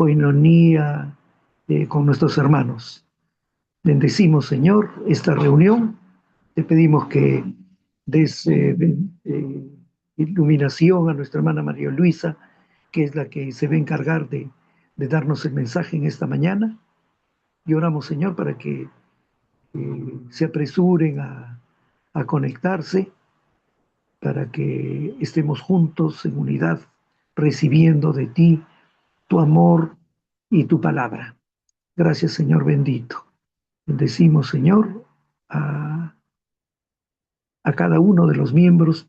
coinonía con nuestros hermanos. Bendecimos, Señor, esta reunión. Te pedimos que des iluminación a nuestra hermana María Luisa, que es la que se va a encargar de darnos el mensaje en esta mañana. Y oramos, Señor, para que se apresuren a conectarse, para que estemos juntos en unidad, recibiendo de ti tu amor y tu palabra. Gracias, Señor bendito. Bendecimos, Señor, a, a cada uno de los miembros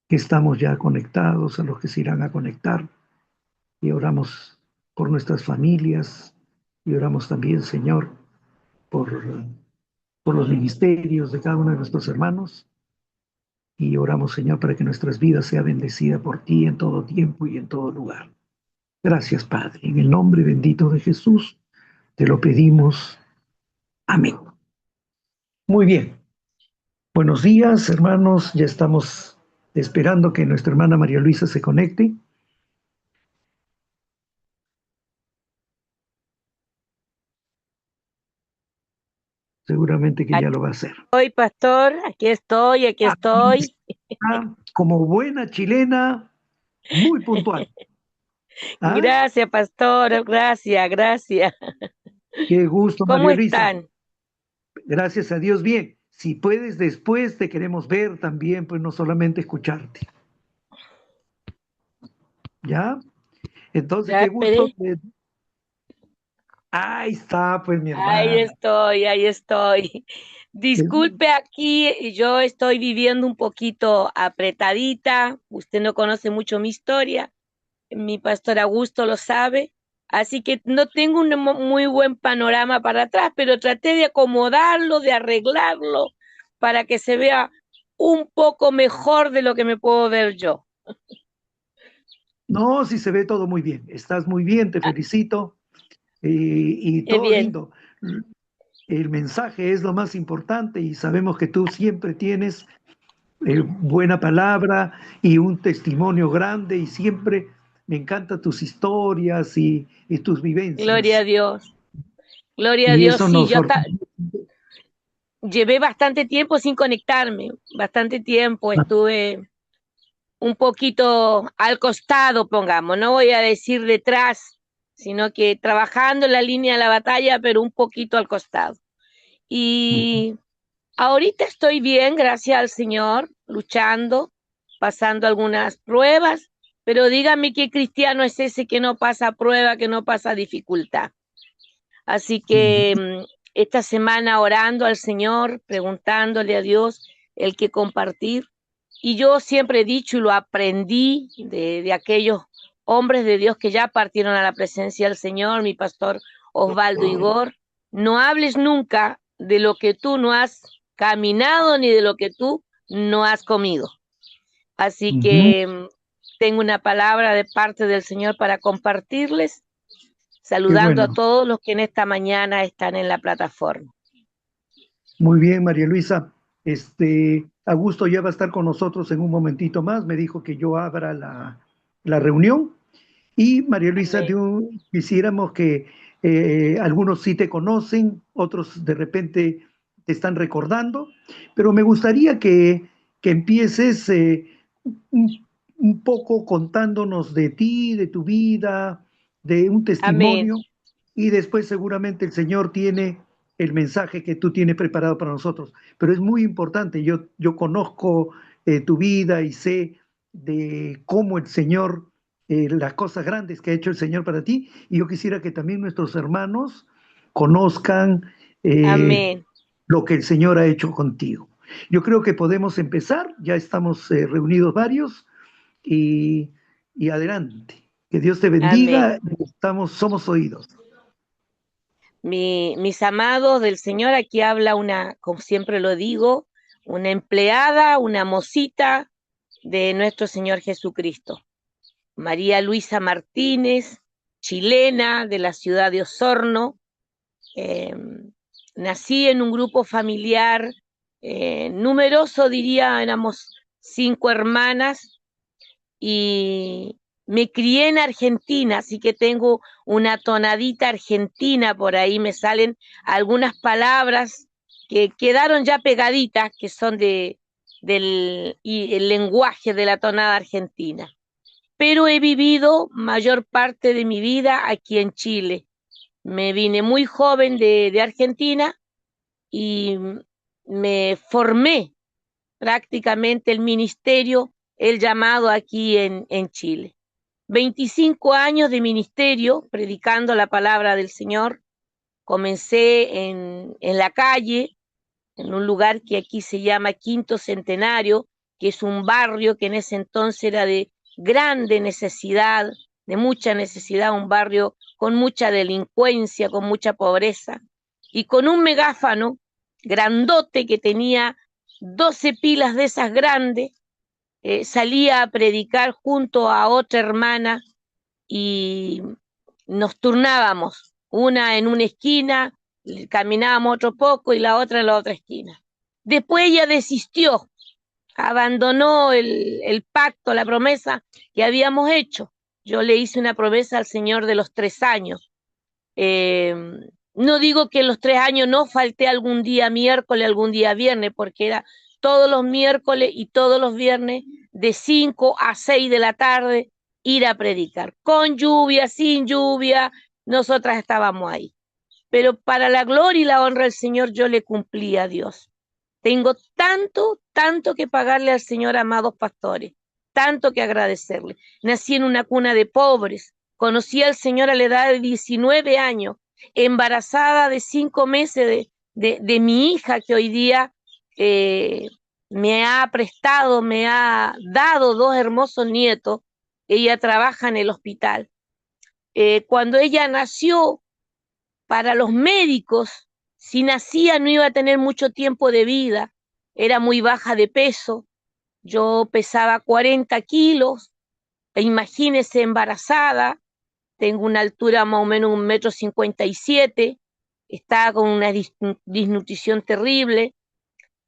que estamos ya conectados, a los que se irán a conectar, y oramos por nuestras familias, y oramos también, Señor, por, por los ministerios de cada uno de nuestros hermanos, y oramos, Señor, para que nuestras vidas sean bendecidas por ti en todo tiempo y en todo lugar. Gracias, Padre. En el nombre bendito de Jesús, te lo pedimos. Amén. Muy bien. Buenos días, hermanos. Ya estamos esperando que nuestra hermana María Luisa se conecte. Seguramente que ya Aquí lo va a hacer. estoy, pastor, aquí Ahí estoy. está, como buena chilena, muy puntual. ¿Ah? Gracias, pastor, gracias, gracias. Qué gusto, ¿Cómo María Luisa. están? Gracias a Dios. Bien, si puedes después te queremos ver también, pues no solamente escucharte. ¿Ya? Entonces, Ya qué gusto. esperé. Ahí está, pues mi Ahí hermana. estoy, ahí estoy. Disculpe aquí, yo estoy viviendo un poquito apretadita. Usted no conoce mucho mi historia. Mi pastor Augusto lo sabe. Así que no tengo un muy buen panorama para atrás, pero traté de acomodarlo, de arreglarlo, para que se vea un poco mejor de lo que me puedo ver yo. No, sí se ve todo muy bien. Estás muy bien, te Ah, felicito. Y qué todo bien. lindo. El mensaje es lo más importante y sabemos que tú siempre tienes buena palabra y un testimonio grande y siempre me encantan tus historias y tus Gloria a vivencias. Dios. Gloria a Y Dios. eso Sí, nos fortalece. llevé bastante tiempo sin conectarme. Bastante tiempo estuve un poquito al costado, pongamos. No voy a decir detrás, sino que trabajando en la línea de la batalla, pero un poquito al costado. Y ahorita estoy bien, gracias al Señor, luchando, pasando algunas pruebas, pero dígame qué cristiano es ese que no pasa prueba, que no pasa dificultad. Así que esta semana orando al Señor, preguntándole a Dios el que compartir. Y yo siempre he dicho y lo aprendí de aquellos hombres de Dios que ya partieron a la presencia del Señor, mi pastor Osvaldo Igor, no hables nunca de lo que tú no has caminado ni de lo que tú no has comido. Así Ujú. que tengo una palabra de parte del Señor para compartirles, Qué saludando a bueno. todos los que en esta mañana están en la plataforma. Muy bien, María Luisa. Augusto ya va a estar con nosotros en un momentito más. Me dijo que yo abra la reunión. Y María Luisa, Amén. quisiéramos que algunos sí te conocen, otros de repente te están recordando, pero me gustaría que empieces un poco contándonos de ti, de tu vida, de un Amén. testimonio, y después seguramente el Señor tiene el mensaje que tú tienes preparado para nosotros. Pero es muy importante, yo conozco tu vida y sé de cómo el Señor las cosas grandes que ha hecho el Señor para ti. Y yo quisiera que también nuestros hermanos conozcan eh, Amén. lo que el Señor ha hecho contigo. Yo creo que podemos empezar, ya estamos reunidos varios y, y adelante. Que Dios te Amén. bendiga, somos oídos. Mis amados del Señor, aquí habla una, como siempre lo digo, una empleada, una mocita de nuestro Señor Jesucristo. María Luisa Martínez, chilena de la ciudad de Osorno. Eh, Nací en un grupo familiar numeroso, diría, éramos 5 hermanas y Me crié en Argentina, así que tengo una tonadita argentina por ahí, me salen algunas palabras que quedaron ya pegaditas, que son y el lenguaje de la tonada argentina. Pero he vivido mayor parte de mi vida aquí en Chile. Me vine muy joven de Argentina y me formé prácticamente el ministerio, el llamado aquí en Chile. 25 años de ministerio predicando la palabra del Señor. Comencé en la calle, en un lugar que aquí se llama Quinto Centenario, que es un barrio que en ese entonces era de grande necesidad, de mucha necesidad, un barrio con mucha delincuencia, con mucha pobreza, y con un megáfano grandote que tenía 12 pilas de esas grandes, salía a predicar junto a otra hermana y nos turnábamos, una en una esquina, caminábamos otro poco y la otra en la otra esquina. Después ella desistió, abandonó el pacto, la promesa que habíamos hecho. Yo le hice una promesa al Señor de los 3 años. Eh, no digo que en los 3 años no falté algún día miércoles, algún día viernes, porque era todos los miércoles y todos los viernes de 5 a 6 de la tarde ir a predicar, con lluvia, sin lluvia, nosotras estábamos ahí. Pero para la gloria y la honra del Señor yo le cumplí a Dios. Tengo tanto, tanto que pagarle al Señor, amados pastores, tanto que agradecerle. Nací en una cuna de pobres, conocí al Señor a la edad de 19 años, embarazada de 5 meses de mi hija que hoy día me ha prestado, me ha dado 2 hermosos nietos. Ella trabaja en el hospital. Cuando ella nació, para los médicos, si nacía no iba a tener mucho tiempo de vida, era muy baja de peso, yo pesaba 40 kilos, e imagínese embarazada, tengo una altura más o menos 1,57 m, estaba con una disnutrición terrible,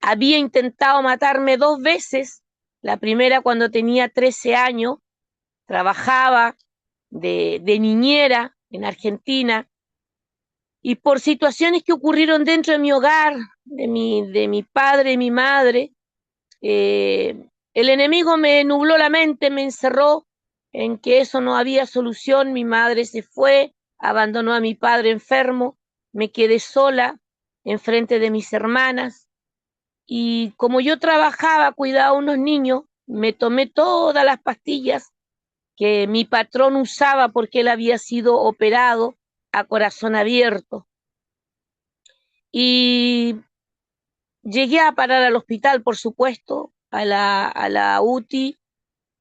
había intentado matarme 2 veces, la primera cuando tenía 13 años, trabajaba de niñera en Argentina, y por situaciones que ocurrieron dentro de mi hogar, de mi padre y mi madre, el enemigo me nubló la mente, me encerró en que eso no había solución. Mi madre se fue, abandonó a mi padre enfermo, me quedé sola enfrente de mis hermanas y como yo trabajaba, cuidaba a unos niños, me tomé todas las pastillas que mi patrón usaba porque él había sido operado a corazón abierto. Y llegué a parar al hospital, por supuesto, a la UTI,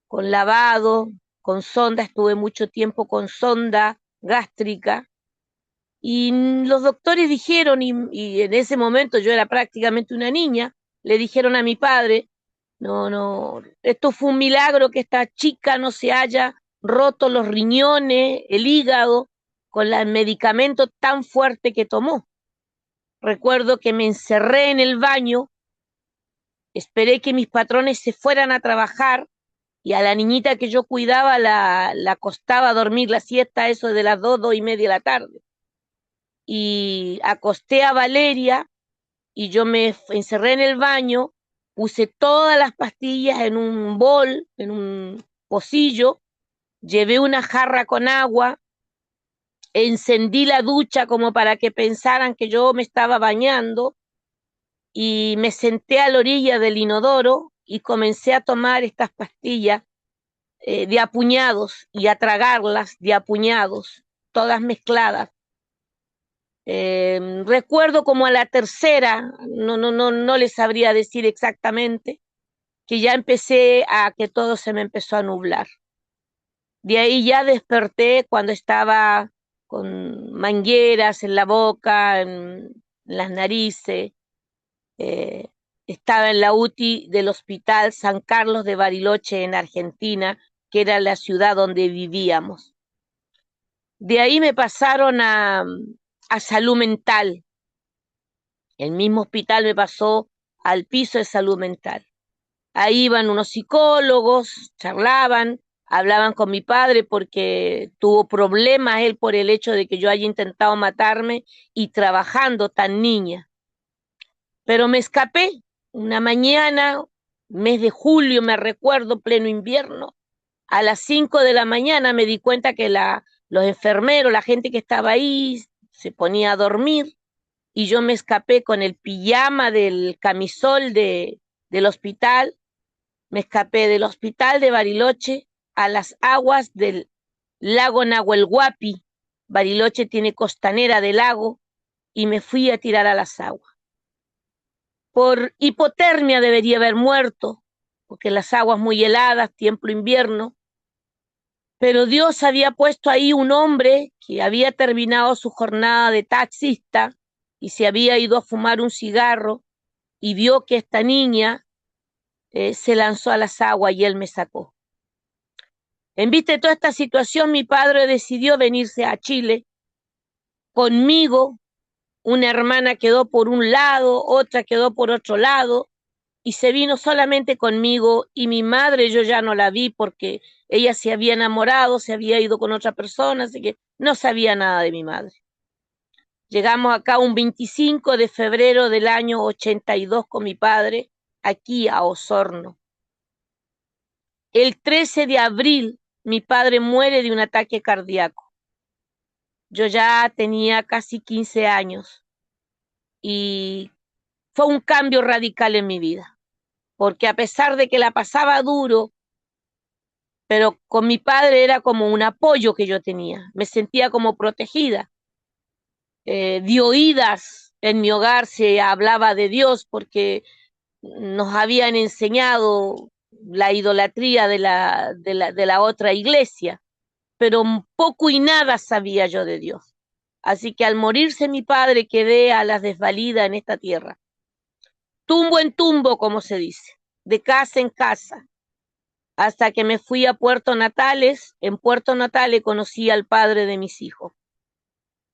con lavado, con sonda, estuve mucho tiempo con sonda gástrica, y los doctores dijeron, y en ese momento yo era prácticamente una niña, le dijeron a mi padre, no, no, esto fue un milagro que esta chica no se haya roto los riñones, el hígado, con el medicamento tan fuerte que tomó. Recuerdo que me encerré en el baño, esperé que mis patrones se fueran a trabajar y a la niñita que yo cuidaba la acostaba a dormir la siesta, eso de las 2, 2:30 de la tarde. Y acosté a Valeria y yo me encerré en el baño, puse todas las pastillas en un bol, en un pocillo, llevé una jarra con agua, encendí la ducha como para que pensaran que yo me estaba bañando y me senté a la orilla del inodoro y comencé a tomar estas pastillas de a puñados y a tragarlas de a puñados, todas mezcladas. Recuerdo como a la tercera, no les sabría decir exactamente, que ya empecé a que todo se me empezó a nublar. De ahí ya desperté cuando estaba con mangueras en la boca, en las narices. eh, Estaba en la UTI del Hospital San Carlos de Bariloche en Argentina, que era la ciudad donde vivíamos. De ahí me pasaron a salud mental. El mismo hospital me pasó al piso de salud mental. Ahí iban unos psicólogos, charlaban, hablaban con mi padre porque tuvo problemas él por el hecho de que yo haya intentado matarme y trabajando tan niña. Pero me escapé una mañana, mes de julio, me recuerdo, pleno invierno. A las 5 de la mañana me di cuenta que los enfermeros, la gente que estaba ahí, se ponía a dormir y yo me escapé con el pijama del camisol del hospital. Me escapé del hospital de Bariloche a las aguas del lago Nahuel Huapi. Bariloche tiene costanera del lago y me fui a tirar a las aguas. Por hipotermia debería haber muerto, porque las aguas muy heladas, tiempo invierno, pero Dios había puesto ahí un hombre que había terminado su jornada de taxista y se había ido a fumar un cigarro y vio que esta niña se lanzó a las aguas y él me sacó. En vista de toda esta situación, mi padre decidió venirse a Chile conmigo. Una hermana quedó por un lado, otra quedó por otro lado, y se vino solamente conmigo, y mi madre yo ya no la vi porque ella se había enamorado, se había ido con otra persona, así que no sabía nada de mi madre. Llegamos acá un 25 de febrero del año 82 con mi padre, aquí a Osorno. El 13 de abril mi padre muere de un ataque cardíaco. Yo ya tenía casi 15 años y fue un cambio radical en mi vida, porque a pesar de que la pasaba duro, pero con mi padre era como un apoyo que yo tenía, me sentía como protegida. De oídas en mi hogar se hablaba de Dios porque nos habían enseñado la idolatría de la otra iglesia, pero poco y nada sabía yo de Dios. Así que al morirse mi padre quedé a la desvalida en esta tierra. Tumbo en tumbo, como se dice, de casa en casa, hasta que me fui a Puerto Natales. En Puerto Natales conocí al padre de mis hijos.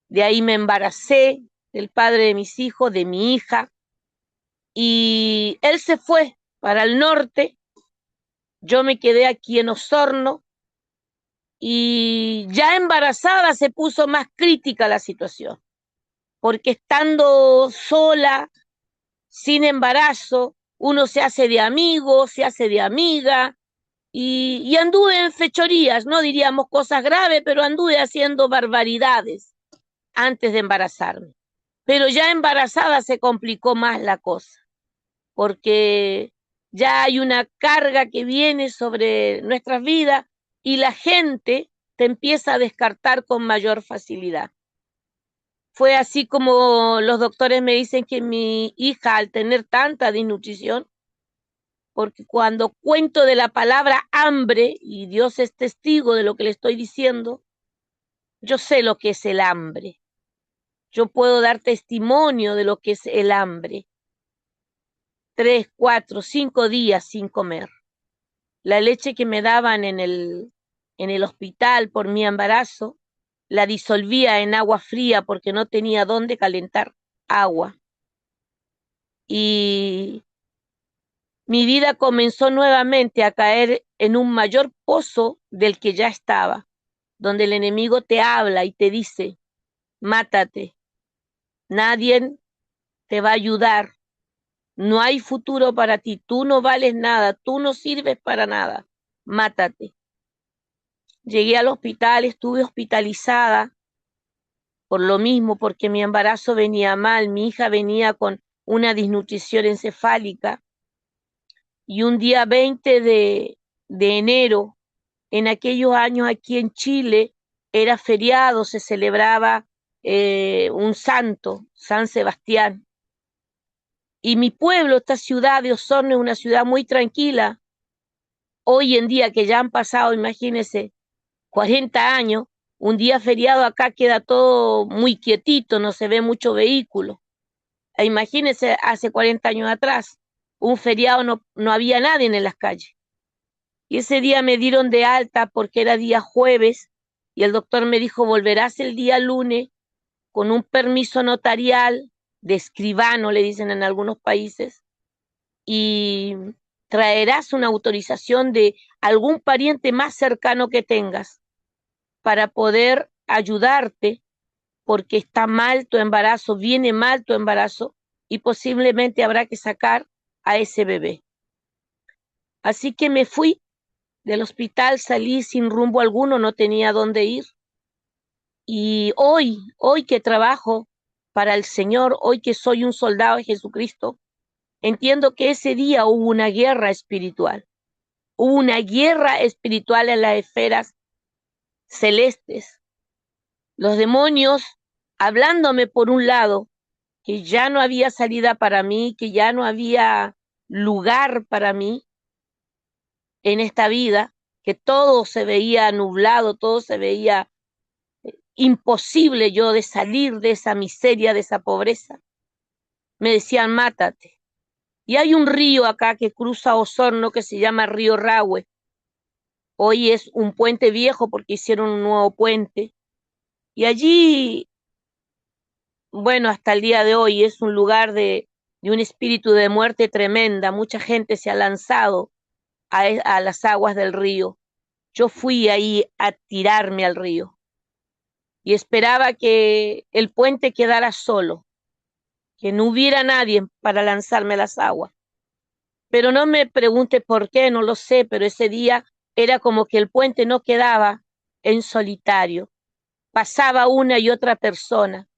De ahí me embaracé del padre de mis hijos, de mi hija, y él se fue para el norte. Yo me quedé aquí en Osorno y ya embarazada se puso más crítica la situación, porque estando sola, sin embarazo, uno se hace de amigo, se hace de amiga, y anduve en fechorías, no diríamos cosas graves, pero anduve haciendo barbaridades antes de embarazarme. Pero ya embarazada se complicó más la cosa, porque ya hay una carga que viene sobre nuestras vidas y la gente te empieza a descartar con mayor facilidad. Fue así como los doctores me dicen que mi hija, al tener tanta desnutrición, porque cuando cuento de la palabra hambre, y Dios es testigo de lo que le estoy diciendo, yo sé lo que es el hambre. Yo puedo dar testimonio de lo que es el hambre. 3, 4, 5 días sin comer. La leche que me daban en el hospital por mi embarazo, la disolvía en agua fría porque no tenía dónde calentar agua. Y mi vida comenzó nuevamente a caer en un mayor pozo del que ya estaba, donde el enemigo te habla y te dice, mátate, nadie te va a ayudar, no hay futuro para ti, tú no vales nada, tú no sirves para nada, mátate. Llegué al hospital, estuve hospitalizada por lo mismo, porque mi embarazo venía mal, mi hija venía con una desnutrición encefálica, y un día 20 de enero, en aquellos años aquí en Chile, era feriado, se celebraba un santo, San Sebastián. Y mi pueblo, esta ciudad de Osorno, es una ciudad muy tranquila. Hoy en día, que ya han pasado, imagínense, 40 años, un día feriado acá queda todo muy quietito, no se ve mucho vehículo. Imagínense, hace 40 años atrás, un feriado no había nadie en las calles. Y ese día me dieron de alta porque era día jueves y el doctor me dijo, volverás el día lunes con un permiso notarial de escribano, le dicen en algunos países, y traerás una autorización de algún pariente más cercano que tengas para poder ayudarte, porque está mal tu embarazo, viene mal tu embarazo y posiblemente habrá que sacar a ese bebé. Así que me fui del hospital, salí sin rumbo alguno, no tenía dónde ir. Y hoy que trabajo para el Señor, hoy que soy un soldado de Jesucristo, entiendo que ese día hubo una guerra espiritual. Hubo una guerra espiritual en las esferas celestes. Los demonios hablándome por un lado, que ya no había salida para mí, que ya no había lugar para mí en esta vida, que todo se veía nublado, todo se veía imposible yo de salir de esa miseria, de esa pobreza. Me decían, mátate. Y hay un río acá que cruza Osorno que se llama Río Rahue. Hoy es un puente viejo porque hicieron un nuevo puente. Y allí, bueno, hasta el día de hoy es un lugar de un espíritu de muerte tremenda. Mucha gente se ha lanzado a las aguas del río. Yo fui ahí a tirarme al río y esperaba que el puente quedara solo, que no hubiera nadie para lanzarme a las aguas. Pero no me pregunte por qué, no lo sé, pero ese día era como que el puente no quedaba en solitario. Pasaba una y otra persona.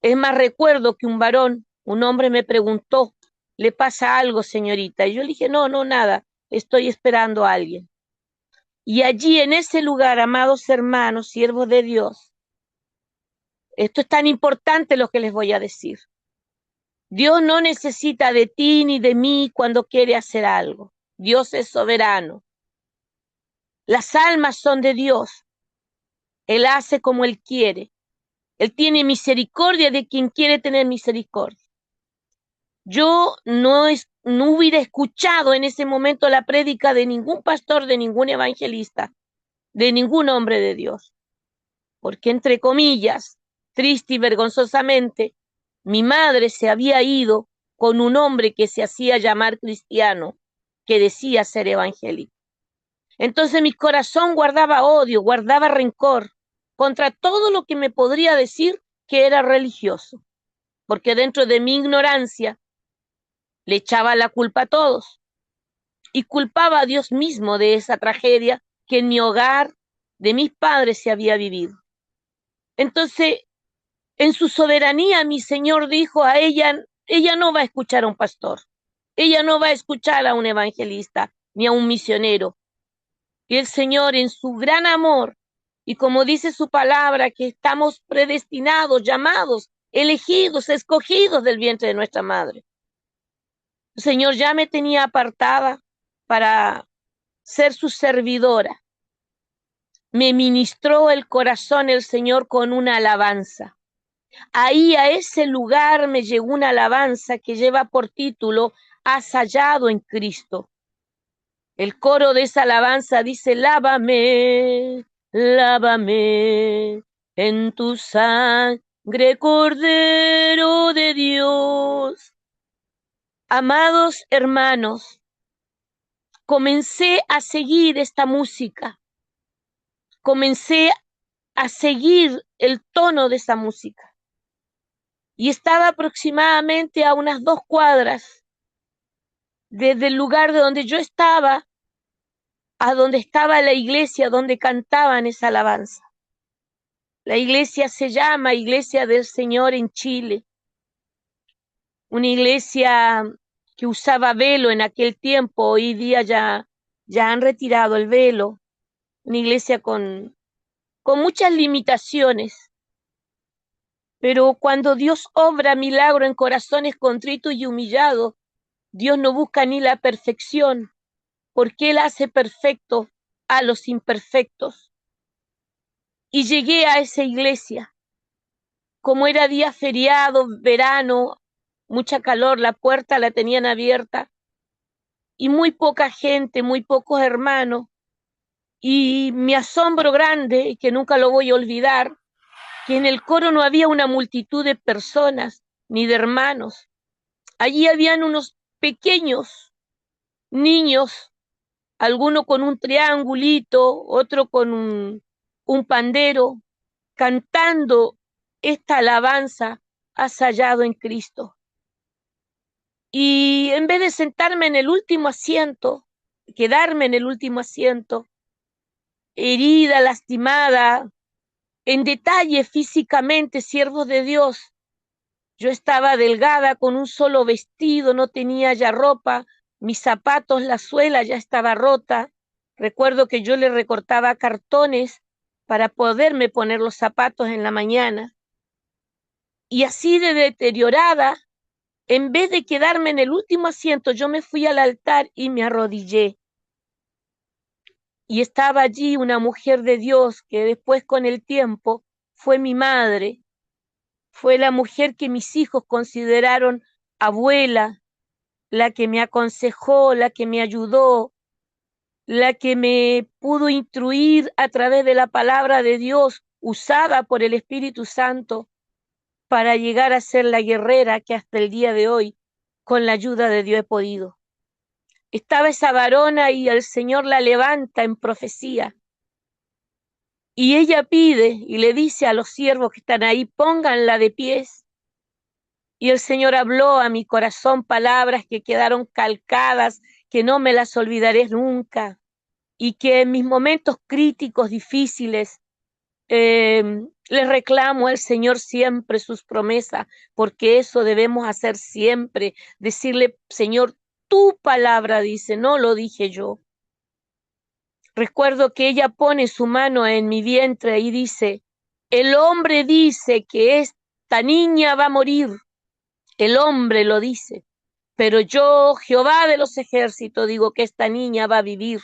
Es más, recuerdo que un varón, un hombre me preguntó, ¿le pasa algo, señorita? Y yo le dije, no, no, nada, estoy esperando a alguien. Y allí en ese lugar, amados hermanos, siervos de Dios, esto es tan importante lo que les voy a decir. Dios no necesita de ti ni de mí cuando quiere hacer algo. Dios es soberano. Las almas son de Dios. Él hace como Él quiere. Él tiene misericordia de quien quiere tener misericordia. Yo no hubiera escuchado en ese momento la prédica de ningún pastor, de ningún evangelista, de ningún hombre de Dios. Porque, entre comillas, triste y vergonzosamente, mi madre se había ido con un hombre que se hacía llamar cristiano, que decía ser evangélico. Entonces mi corazón guardaba odio, guardaba rencor contra todo lo que me podría decir que era religioso, porque dentro de mi ignorancia le echaba la culpa a todos y culpaba a Dios mismo de esa tragedia que en mi hogar de mis padres se había vivido. Entonces, en su soberanía, mi Señor dijo a ella no va a escuchar a un pastor, ella no va a escuchar a un evangelista ni a un misionero. Y el Señor en su gran amor, y como dice su palabra, que estamos predestinados, llamados, elegidos, escogidos del vientre de nuestra madre. El Señor ya me tenía apartada para ser su servidora. Me ministró el corazón el Señor con una alabanza. Ahí a ese lugar me llegó una alabanza que lleva por título Has hallado en Cristo. El coro de esa alabanza dice, lávame, lávame en tu sangre, Cordero de Dios. Amados hermanos, comencé a seguir esta música, comencé a seguir el tono de esa música y estaba aproximadamente a unas 2 cuadras desde el lugar de donde yo estaba a donde estaba la iglesia donde cantaban esa alabanza. La iglesia se llama Iglesia del Señor en Chile, una iglesia que usaba velo en aquel tiempo, hoy día ya han retirado el velo, una iglesia con muchas limitaciones, pero cuando Dios obra milagro en corazones contritos y humillados, Dios no busca ni la perfección, porque Él hace perfecto a los imperfectos. Y llegué a esa iglesia, como era día feriado, verano, mucha calor, la puerta la tenían abierta y muy poca gente, muy pocos hermanos. Y mi asombro grande, que nunca lo voy a olvidar, que en el coro no había una multitud de personas ni de hermanos. Allí habían unos pequeños niños, alguno con un triangulito, otro con un pandero, cantando esta alabanza, has hallado en Cristo. Y en vez de sentarme en el último asiento, quedarme en el último asiento, herida, lastimada, en detalle físicamente, siervos de Dios, yo estaba delgada con un solo vestido, no tenía ya ropa, mis zapatos, la suela ya estaba rota. Recuerdo que yo le recortaba cartones para poderme poner los zapatos en la mañana. Y así de deteriorada, en vez de quedarme en el último asiento, yo me fui al altar y me arrodillé. Y estaba allí una mujer de Dios que después con el tiempo fue mi madre, fue la mujer que mis hijos consideraron abuela, la que me aconsejó, la que me ayudó, la que me pudo instruir a través de la palabra de Dios usada por el Espíritu Santo para llegar a ser la guerrera que hasta el día de hoy, con la ayuda de Dios, he podido. Estaba esa varona y el Señor la levanta en profecía. Y ella pide y le dice a los siervos que están ahí, pónganla de pies. Y el Señor habló a mi corazón palabras que quedaron calcadas, que no me las olvidaré nunca. Y que en mis momentos críticos, difíciles, le reclamo al Señor siempre sus promesas, porque eso debemos hacer siempre. Decirle, Señor, tu palabra dice, no lo dije yo. Recuerdo que ella pone su mano en mi vientre y dice, el hombre dice que esta niña va a morir, el hombre lo dice, pero yo, Jehová de los ejércitos, digo que esta niña va a vivir.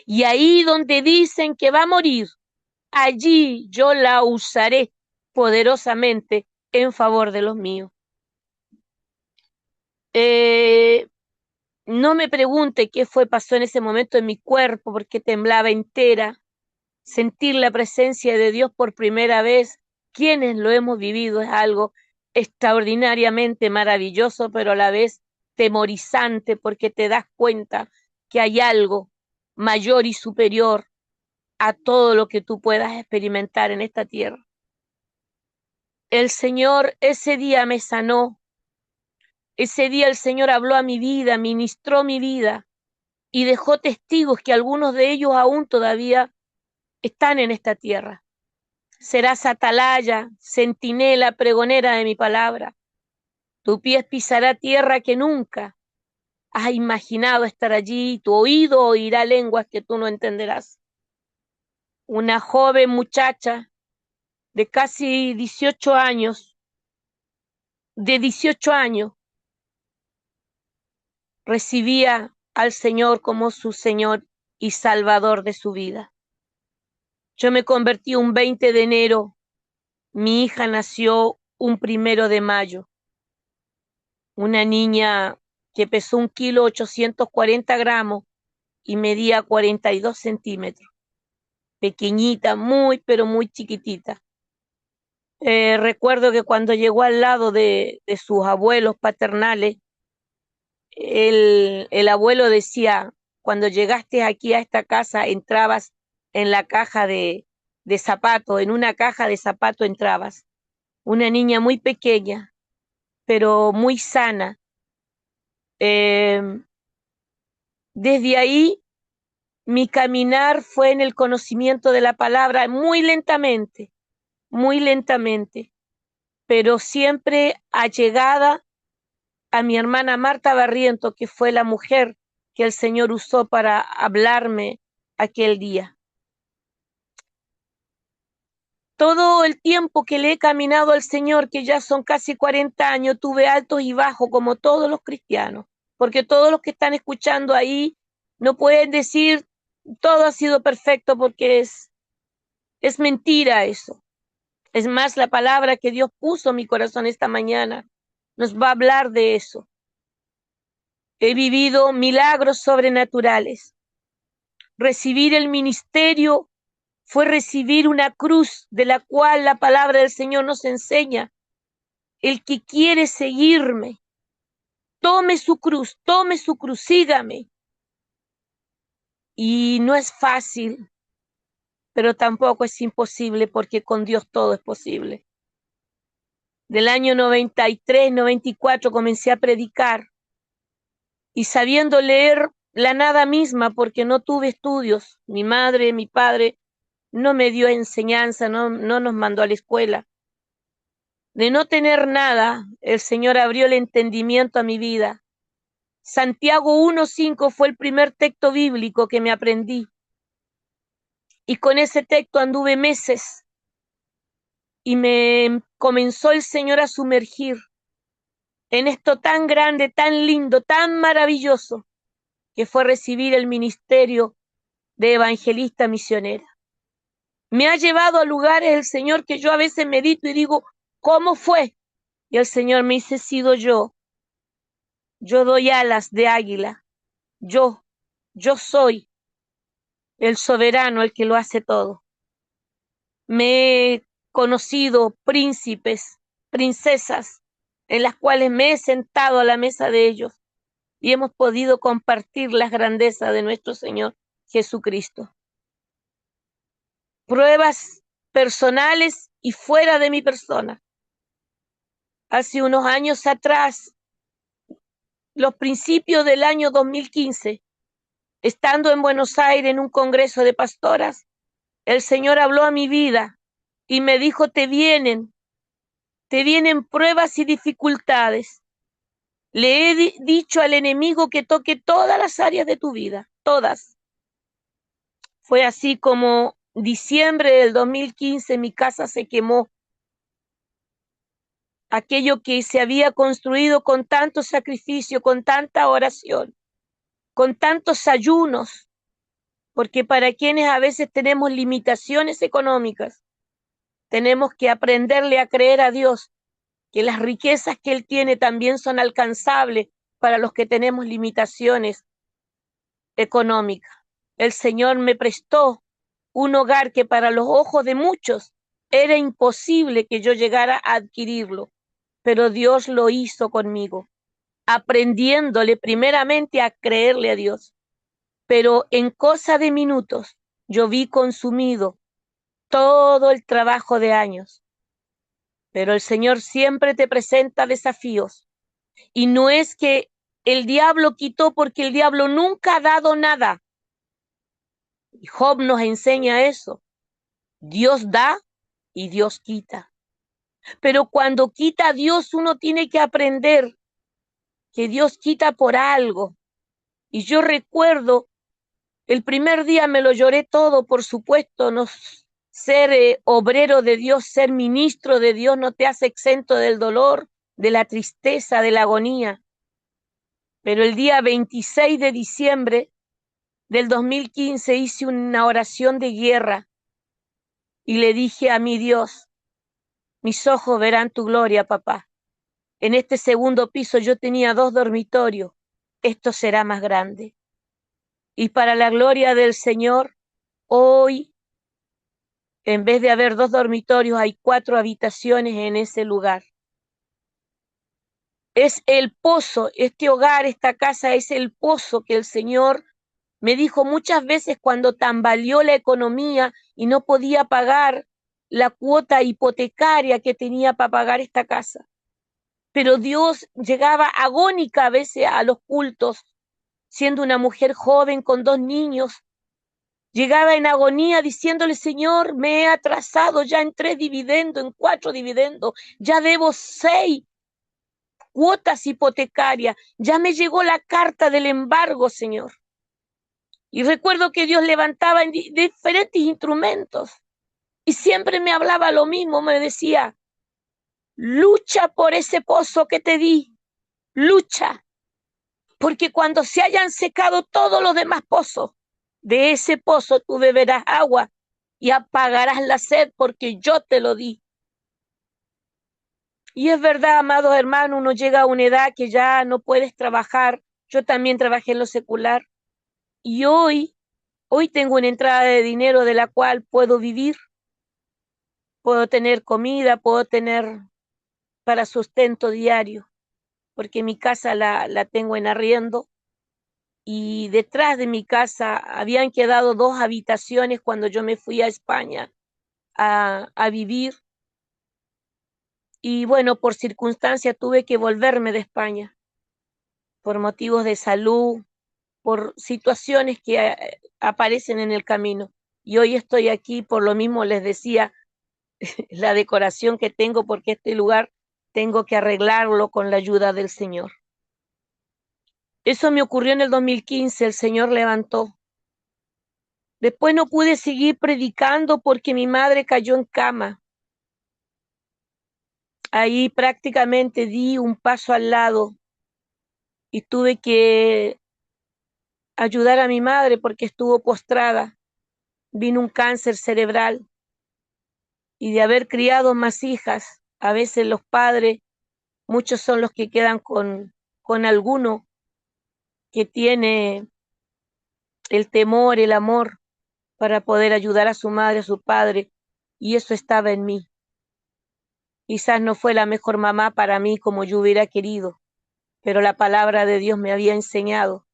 Y ahí donde dicen que va a morir, allí yo la usaré poderosamente en favor de los míos. No me pregunte qué pasó en ese momento en mi cuerpo, porque temblaba entera. Sentir la presencia de Dios por primera vez, quienes lo hemos vivido, es algo extraordinariamente maravilloso, pero a la vez temorizante, porque te das cuenta que hay algo mayor y superior a todo lo que tú puedas experimentar en esta tierra. El Señor ese día me sanó, ese día el Señor habló a mi vida, ministró mi vida y dejó testigos que algunos de ellos aún todavía están en esta tierra. Serás atalaya, centinela, pregonera de mi palabra. Tu pie pisará tierra que nunca has imaginado estar allí, tu oído oirá lenguas que tú no entenderás. Una joven muchacha de casi 18 años, recibía al Señor como su Señor y Salvador de su vida. Yo me convertí un 20 de enero, mi hija nació un 1 de mayo. Una niña que pesó 1,840 kg y medía 42 centímetros. Pequeñita, muy, pero muy chiquitita. Recuerdo que cuando llegó al lado de sus abuelos paternales, el abuelo decía, cuando llegaste aquí a esta casa, entrabas en la caja de zapatos, en una caja de zapatos entrabas. Una niña muy pequeña, pero muy sana. Desde ahí mi caminar fue en el conocimiento de la palabra muy lentamente, pero siempre allegada a mi hermana Marta Barriento, que fue la mujer que el Señor usó para hablarme aquel día. Todo el tiempo que le he caminado al Señor, que ya son casi 40 años, tuve altos y bajos como todos los cristianos, porque todos los que están escuchando ahí no pueden decir todo ha sido perfecto, porque es mentira eso. Es más, la palabra que Dios puso en mi corazón esta mañana nos va a hablar de eso. He vivido milagros sobrenaturales. Recibir el ministerio fue recibir una cruz de la cual la palabra del Señor nos enseña. El que quiere seguirme, tome su cruz, sígame. Y no es fácil, pero tampoco es imposible, porque con Dios todo es posible. Del año 93, 94 comencé a predicar, y sabiendo leer la nada misma, porque no tuve estudios. Mi madre, mi padre no me dio enseñanza, no nos mandó a la escuela. De no tener nada, el Señor abrió el entendimiento a mi vida. Santiago 1:5 fue el primer texto bíblico que me aprendí. Y con ese texto anduve meses, y me comenzó el Señor a sumergir en esto tan grande, tan lindo, tan maravilloso, que fue recibir el ministerio de evangelista misionera. Me ha llevado a lugares el Señor que yo a veces medito y digo, ¿cómo fue? Y el Señor me dice, he sido yo. Yo doy alas de águila. Yo soy el soberano, el que lo hace todo. Me he conocido príncipes, princesas, en las cuales me he sentado a la mesa de ellos, y hemos podido compartir las grandezas de nuestro Señor Jesucristo. Pruebas personales y fuera de mi persona. Hace unos años atrás, los principios del año 2015, estando en Buenos Aires en un congreso de pastoras, el Señor habló a mi vida y me dijo, te vienen pruebas y dificultades. Le he dicho al enemigo que toque todas las áreas de tu vida, todas. Fue así como diciembre del 2015 mi casa se quemó. Aquello que se había construido con tanto sacrificio, con tanta oración, con tantos ayunos, porque para quienes a veces tenemos limitaciones económicas, tenemos que aprenderle a creer a Dios que las riquezas que Él tiene también son alcanzables para los que tenemos limitaciones económicas. El Señor me prestó un hogar que para los ojos de muchos era imposible que yo llegara a adquirirlo, pero Dios lo hizo conmigo, aprendiéndole primeramente a creerle a Dios. Pero en cosa de minutos yo vi consumido todo el trabajo de años. Pero el Señor siempre te presenta desafíos, y no es que el diablo quitó, porque el diablo nunca ha dado nada. Y Job nos enseña eso. Dios da y Dios quita. Pero cuando quita Dios, uno tiene que aprender que Dios quita por algo. Y yo recuerdo, el primer día me lo lloré todo, por supuesto, no ser obrero de Dios, ser ministro de Dios no te hace exento del dolor, de la tristeza, de la agonía. Pero el día 26 de diciembre del 2015 hice una oración de guerra y le dije a mi Dios, mis ojos verán tu gloria, papá. En este segundo piso yo tenía 2 dormitorios, esto será más grande. Y para la gloria del Señor, hoy, en vez de haber 2 dormitorios, hay 4 habitaciones en ese lugar. Es el pozo, este hogar, esta casa es el pozo que el Señor me dijo muchas veces cuando tambaleó la economía y no podía pagar la cuota hipotecaria que tenía para pagar esta casa. Pero Dios llegaba agónica a veces a los cultos, siendo una mujer joven con 2 niños. Llegaba en agonía diciéndole, Señor, me he atrasado ya en 3 dividendos, en 4 dividendos, ya debo 6 cuotas hipotecarias, ya me llegó la carta del embargo, Señor. Y recuerdo que Dios levantaba en diferentes instrumentos y siempre me hablaba lo mismo, me decía, lucha por ese pozo que te di, lucha, porque cuando se hayan secado todos los demás pozos, de ese pozo tú beberás agua y apagarás la sed, porque yo te lo di. Y es verdad, amados hermanos, uno llega a una edad que ya no puedes trabajar. Yo también trabajé en lo secular y hoy tengo una entrada de dinero de la cual puedo vivir, puedo tener comida, puedo tener para sustento diario, porque mi casa la tengo en arriendo. y detrás de mi casa habían quedado 2 habitaciones cuando yo me fui a España a vivir. Y bueno, por circunstancia tuve que volverme de España, por motivos de salud, por situaciones que aparecen en el camino. Y hoy estoy aquí, por lo mismo les decía, la decoración que tengo, porque este lugar tengo que arreglarlo con la ayuda del Señor. Eso me ocurrió en el 2015, el Señor levantó. Después no pude seguir predicando porque mi madre cayó en cama. Ahí prácticamente di un paso al lado y tuve que ayudar a mi madre porque estuvo postrada. Vino un cáncer cerebral y de haber criado más hijas, a veces los padres, muchos son los que quedan con alguno que tiene el temor, el amor para poder ayudar a su madre, a su padre, y eso estaba en mí. Quizás no fue la mejor mamá para mí como yo hubiera querido, pero la palabra de Dios me había enseñado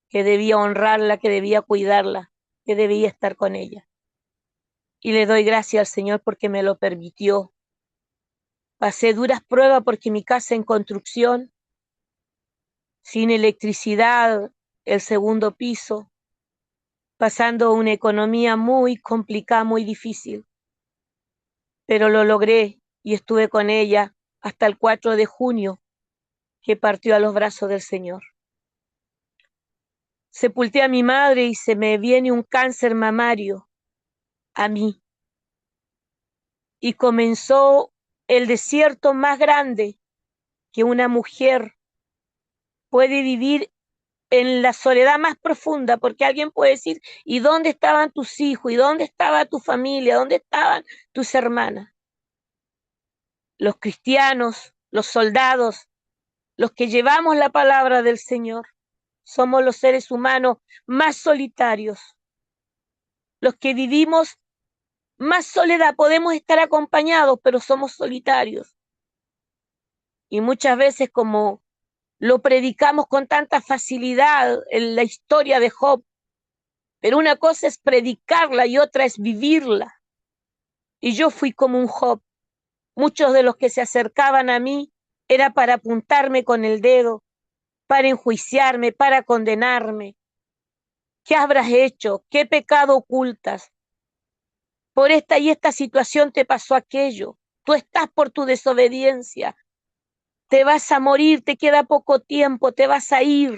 que debía honrarla, que debía cuidarla, que debía estar con ella. Y le doy gracias al Señor porque me lo permitió. Pasé duras pruebas porque mi casa en construcción, sin electricidad, el segundo piso, pasando una economía muy complicada, muy difícil, pero lo logré y estuve con ella hasta el 4 de junio, que partió a los brazos del Señor. Sepulté a mi madre y se me viene un cáncer mamario a mí y comenzó el desierto más grande que una mujer puede vivir en la soledad más profunda, porque alguien puede decir, ¿y dónde estaban tus hijos? ¿Y dónde estaba tu familia? ¿Dónde estaban tus hermanas? Los cristianos, los soldados, los que llevamos la palabra del Señor, somos los seres humanos más solitarios, los que vivimos más soledad. Podemos estar acompañados, pero somos solitarios. Y muchas veces, como lo predicamos con tanta facilidad en la historia de Job, pero una cosa es predicarla y otra es vivirla. Y yo fui como un Job. Muchos de los que se acercaban a mí era para apuntarme con el dedo, para enjuiciarme, para condenarme. ¿Qué habrás hecho? ¿Qué pecado ocultas? Por esta y esta situación te pasó aquello. Tú estás por tu desobediencia. Te vas a morir, te queda poco tiempo, te vas a ir.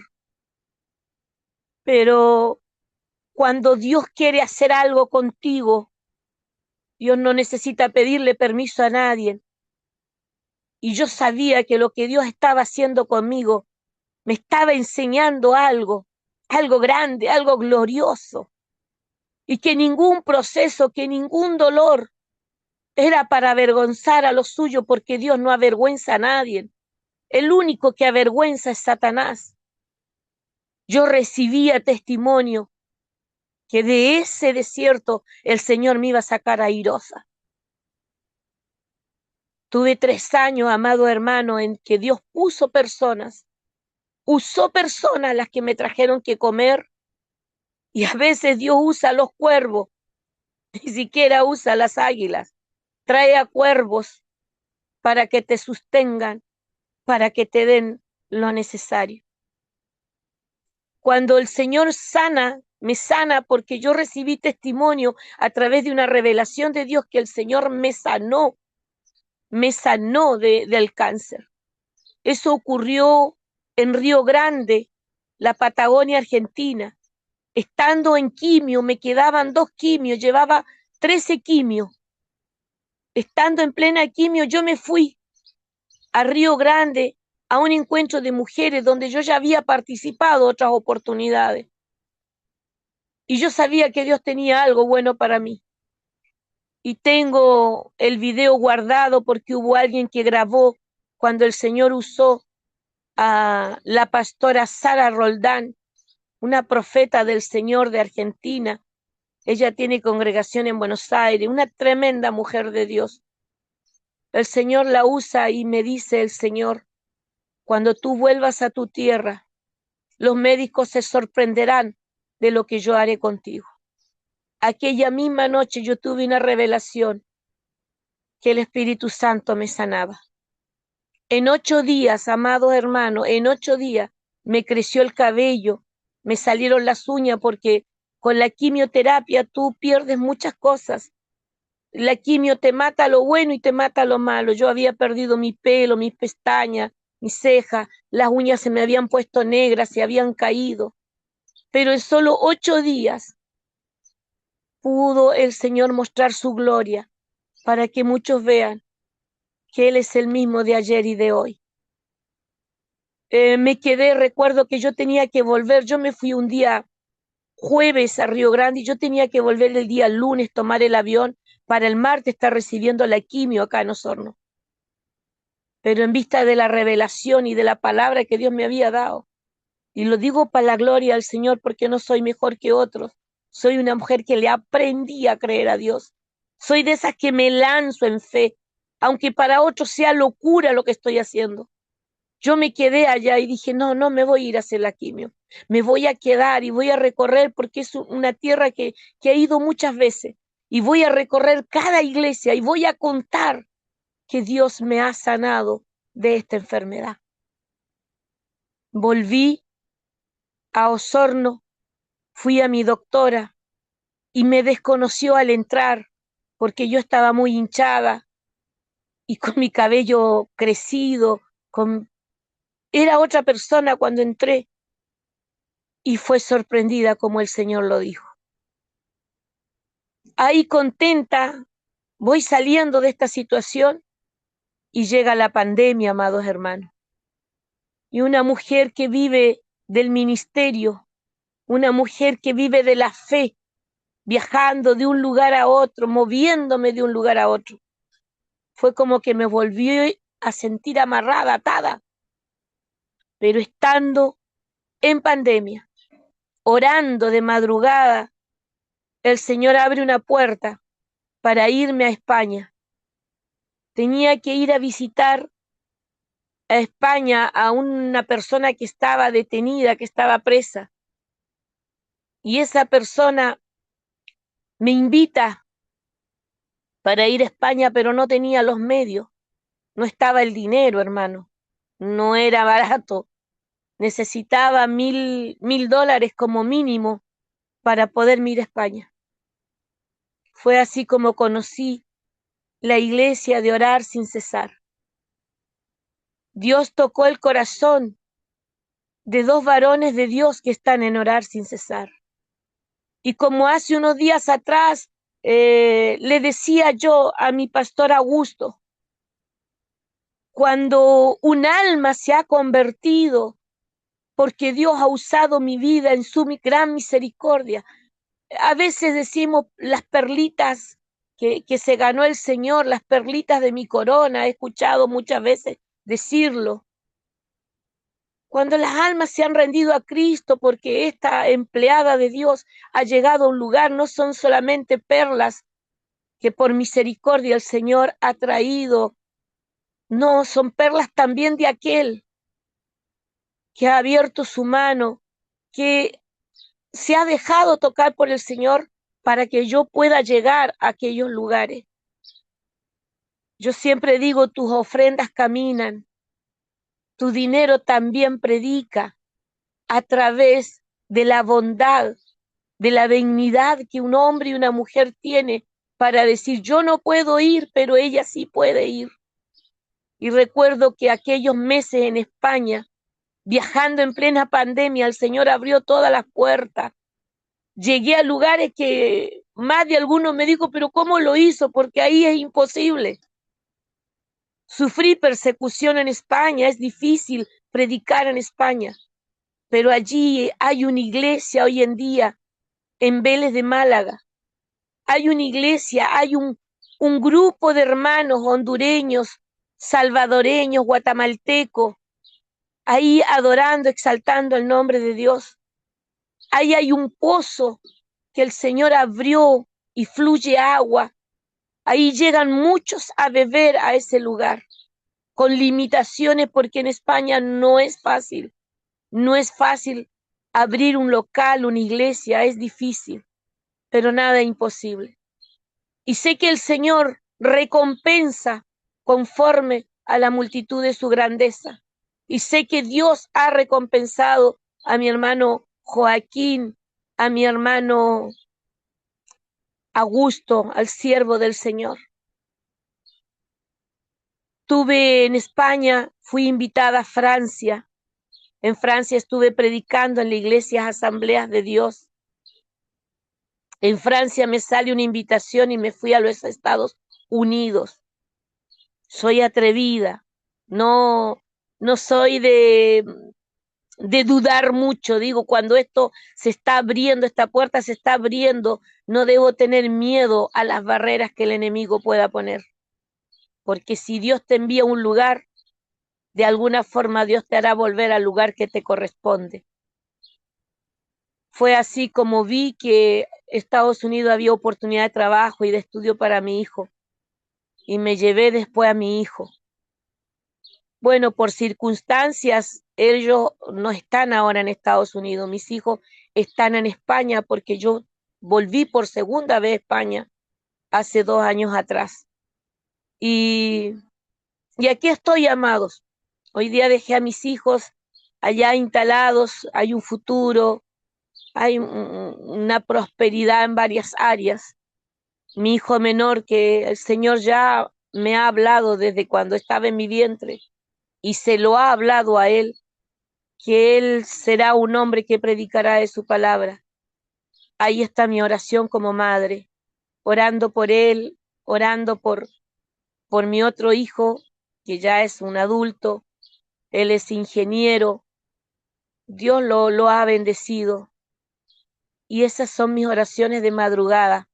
Pero cuando Dios quiere hacer algo contigo, Dios no necesita pedirle permiso a nadie. Y yo sabía que lo que Dios estaba haciendo conmigo me estaba enseñando algo, algo grande, algo glorioso. Y que ningún proceso, que ningún dolor era para avergonzar a los suyos, porque Dios no avergüenza a nadie. El único que avergüenza es Satanás. Yo recibía testimonio que de ese desierto el Señor me iba a sacar airosa. Tuve 3 años, amado hermano, en que Dios puso personas, usó personas las que me trajeron que comer, y a veces Dios usa a los cuervos, ni siquiera usa a las águilas, trae a cuervos para que te sostengan, para que te den lo necesario. Cuando el Señor sana, me sana porque yo recibí testimonio a través de una revelación de Dios que el Señor me sanó del cáncer. Eso ocurrió en Río Grande, la Patagonia Argentina. Estando en quimio, me quedaban 2 quimios, llevaba 13 quimios. Estando en plena quimio, yo me fui a Río Grande a un encuentro de mujeres donde yo ya había participado otras oportunidades. Y yo sabía que Dios tenía algo bueno para mí. Y tengo el video guardado porque hubo alguien que grabó cuando el Señor usó a la pastora Sara Roldán, una profeta del Señor de Argentina. Ella tiene congregación en Buenos Aires, una tremenda mujer de Dios. El Señor la usa y me dice el Señor, cuando tú vuelvas a tu tierra, Los médicos se sorprenderán de lo que yo haré contigo. Aquella misma noche yo tuve una revelación que el Espíritu Santo me sanaba. En 8 días, amados hermanos, en 8 días me creció el cabello, me salieron las uñas, porque con la quimioterapia tú pierdes muchas cosas. La quimio te mata lo bueno y te mata lo malo. Yo había perdido mi pelo, mis pestañas, mis cejas, las uñas se me habían puesto negras, se habían caído. Pero en solo 8 días pudo el Señor mostrar su gloria para que muchos vean que Él es el mismo de ayer y de hoy. Me quedé, recuerdo que yo tenía que volver, yo me fui un día jueves a Río Grande y yo tenía que volver el día lunes, tomar el avión para el martes estar recibiendo la quimio acá en Osorno. Pero en vista de la revelación y de la palabra que Dios me había dado, y lo digo para la gloria al Señor porque no soy mejor que otros, soy una mujer que le aprendí a creer a Dios, soy de esas que me lanzo en fe, aunque para otros sea locura lo que estoy haciendo. Yo me quedé allá y dije, no, no me voy a ir a hacer la quimio, me voy a quedar y voy a recorrer porque es una tierra que he ido muchas veces y voy a recorrer cada iglesia y voy a contar que Dios me ha sanado de esta enfermedad. Volví a Osorno, fui a mi doctora y me desconoció al entrar porque yo estaba muy hinchada y con mi cabello crecido, era otra persona cuando entré. Y fue sorprendida como el Señor lo dijo. Ahí contenta, voy saliendo de esta situación y llega la pandemia, amados hermanos. Y una mujer que vive del ministerio, una mujer que vive de la fe, viajando de un lugar a otro, moviéndome de un lugar a otro. Fue como que me volvió a sentir amarrada, atada. Pero estando en pandemia, orando de madrugada, el Señor abre una puerta para irme a España. Tenía que ir a visitar a España a una persona que estaba detenida, que estaba presa. Y esa persona me invita para ir a España, pero no tenía los medios. No estaba el dinero, hermano. No era barato. Necesitaba $1,000 como mínimo para poder ir a España. Fue así como conocí la iglesia de orar sin cesar. Dios tocó el corazón de 2 varones de Dios que están en orar sin cesar. Y como hace unos días atrás le decía yo a mi pastor Augusto, cuando un alma se ha convertido, porque Dios ha usado mi vida en su gran misericordia, a veces decimos las perlitas que se ganó el Señor, las perlitas de mi corona, he escuchado muchas veces decirlo. Cuando las almas se han rendido a Cristo porque esta empleada de Dios ha llegado a un lugar, no son solamente perlas que por misericordia el Señor ha traído, no, son perlas también de aquel que ha abierto su mano, que se ha dejado tocar por el Señor para que yo pueda llegar a aquellos lugares. Yo siempre digo, tus ofrendas caminan, tu dinero también predica a través de la bondad, de la dignidad que un hombre y una mujer tiene para decir, yo no puedo ir, pero ella sí puede ir. Y recuerdo que aquellos meses en España, viajando en plena pandemia, el Señor abrió todas las puertas. Llegué a lugares que más de algunos me dijo, pero ¿cómo lo hizo? Porque ahí es imposible. Sufrí persecución en España, es difícil predicar en España, pero allí hay una iglesia hoy en día en Vélez de Málaga. Hay una iglesia, hay un grupo de hermanos hondureños, salvadoreños, guatemaltecos, ahí adorando, exaltando el nombre de Dios. Ahí hay un pozo que el Señor abrió y fluye agua. Ahí llegan muchos a beber a ese lugar, con limitaciones porque en España no es fácil. No es fácil abrir un local, una iglesia, es difícil, pero nada es imposible. Y sé que el Señor recompensa conforme a la multitud de su grandeza. Y sé que Dios ha recompensado a mi hermano Joaquín, a mi hermano Augusto, al siervo del Señor. Estuve en España, fui invitada a Francia. En Francia estuve predicando en la iglesia Asambleas de Dios. En Francia me sale una invitación y me fui a los Estados Unidos. Soy atrevida, no, no soy de dudar mucho. Digo, cuando esto se está abriendo, esta puerta se está abriendo, no debo tener miedo a las barreras que el enemigo pueda poner. Porque si Dios te envía a un lugar, de alguna forma Dios te hará volver al lugar que te corresponde. Fue así como vi que Estados Unidos había oportunidad de trabajo y de estudio para mi hijo. Y me llevé después a mi hijo. Bueno, por circunstancias, ellos no están ahora en Estados Unidos. Mis hijos están en España porque yo volví por segunda vez a España hace 2 años atrás. Y, y aquí estoy, amados. Hoy día dejé a mis hijos allá instalados, hay un futuro, hay una prosperidad en varias áreas. Mi hijo menor, que el Señor ya me ha hablado desde cuando estaba en mi vientre y se lo ha hablado a él, que él será un hombre que predicará de su palabra. Ahí está mi oración como madre, orando por él, orando por mi otro hijo, que ya es un adulto, él es ingeniero, Dios lo ha bendecido. Y esas son mis oraciones de madrugada.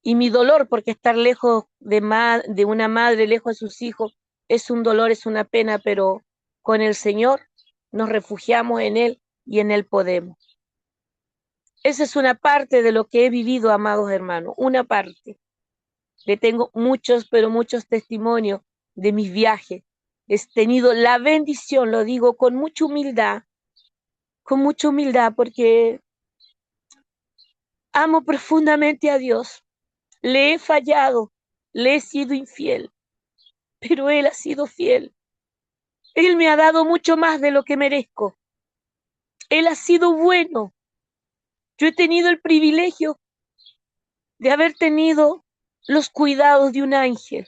Y mi dolor, porque estar lejos de una madre, lejos de sus hijos, es un dolor, es una pena, pero con el Señor nos refugiamos en Él y en Él podemos. Esa es una parte de lo que he vivido, amados hermanos, una parte. Le tengo muchos, pero muchos testimonios de mis viajes. He tenido la bendición, lo digo con mucha humildad, porque amo profundamente a Dios. Le he fallado, le he sido infiel, pero Él ha sido fiel. Él me ha dado mucho más de lo que merezco. Él ha sido bueno. Yo he tenido el privilegio de haber tenido los cuidados de un ángel.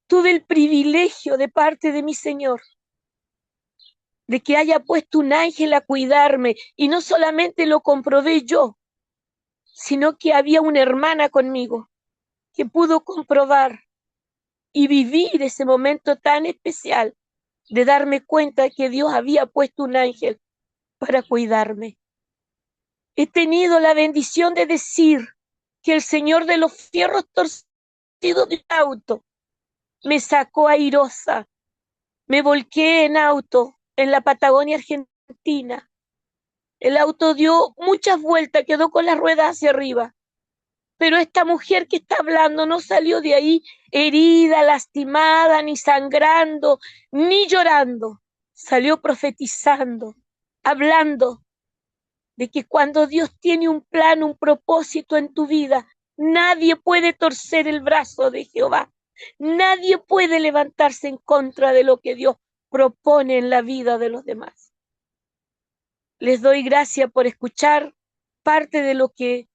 Tuve el privilegio de parte de mi Señor de que haya puesto un ángel a cuidarme, y no solamente lo comprobé yo, sino que había una hermana conmigo que pudo comprobar y vivir ese momento tan especial de darme cuenta que Dios había puesto un ángel para cuidarme. He tenido la bendición de decir que el Señor de los fierros torcidos de un auto me sacó airosa. Me volqué en auto en la Patagonia Argentina. El auto dio muchas vueltas, quedó con las ruedas hacia arriba. Pero esta mujer que está hablando no salió de ahí herida, lastimada, ni sangrando, ni llorando. Salió profetizando, hablando de que cuando Dios tiene un plan, un propósito en tu vida, nadie puede torcer el brazo de Jehová. Nadie puede levantarse en contra de lo que Dios propone en la vida de los demás. Les doy gracias por escuchar parte de lo que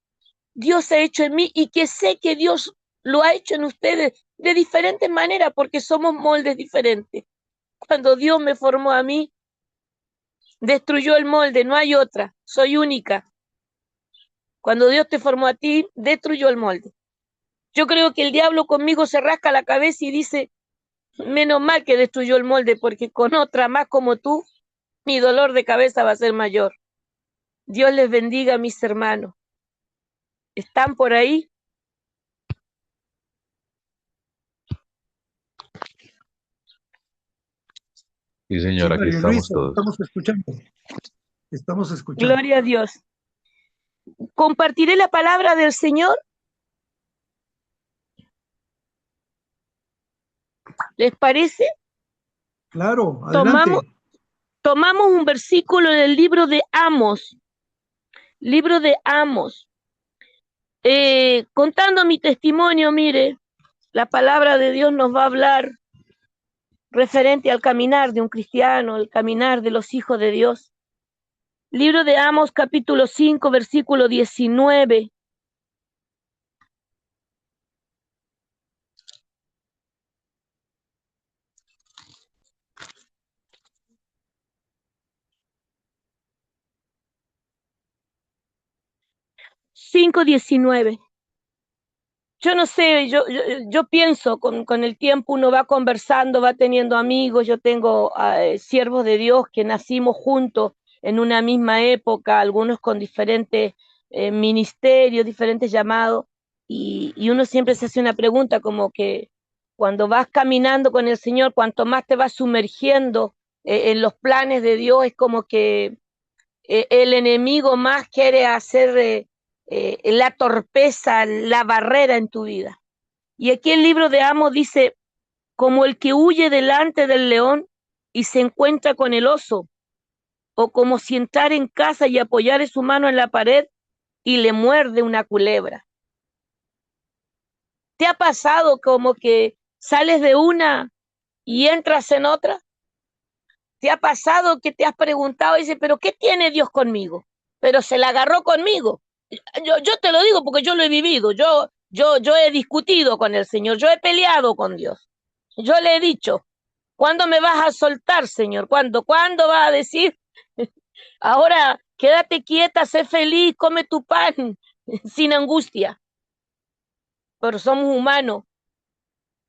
Dios ha hecho en mí, y que sé que Dios lo ha hecho en ustedes de diferentes maneras, porque somos moldes diferentes. Cuando Dios me formó a mí, destruyó el molde, no hay otra, soy única. Cuando Dios te formó a ti, destruyó el molde. Yo creo que el diablo conmigo se rasca la cabeza y dice, menos mal que destruyó el molde, porque con otra más como tú, mi dolor de cabeza va a ser mayor. Dios les bendiga, mis hermanos. ¿Están por ahí? Sí, señor, Sí, aquí María estamos Luisa, todos. estamos escuchando. Estamos escuchando. Gloria a Dios. Compartiré la palabra del Señor. ¿Les parece? Claro, Tomamos, adelante. tomamos un versículo del libro de Amos, libro de Amos. Contando mi testimonio, mire, la palabra de Dios nos va a hablar referente al caminar de un cristiano, el caminar de los hijos de Dios. Libro de Amos, capítulo 5, versículo 19. Cinco 19. Yo no sé, yo pienso, con el tiempo uno va conversando, va teniendo amigos, yo tengo siervos de Dios que nacimos juntos en una misma época, algunos con diferentes ministerios, diferentes llamados, y uno siempre se hace una pregunta como que cuando vas caminando con el Señor, cuanto más te vas sumergiendo en los planes de Dios, es como que el enemigo más quiere hacer la torpeza, la barrera en tu vida. Y aquí el libro de Amos dice, como el que huye delante del león y se encuentra con el oso, o como si entrar en casa y apoyar su mano en la pared y le muerde una culebra. ¿Te ha pasado como que sales de una y entras en otra? ¿Te ha pasado que te has preguntado y dices, pero qué tiene Dios conmigo? Pero se la agarró conmigo. Yo te lo digo porque yo lo he vivido. Yo he discutido con el Señor. Yo he peleado con Dios. Yo le he dicho, ¿cuándo me vas a soltar, Señor? ¿Cuándo vas a decir? Ahora quédate quieta, sé feliz, come tu pan sin angustia. Pero somos humanos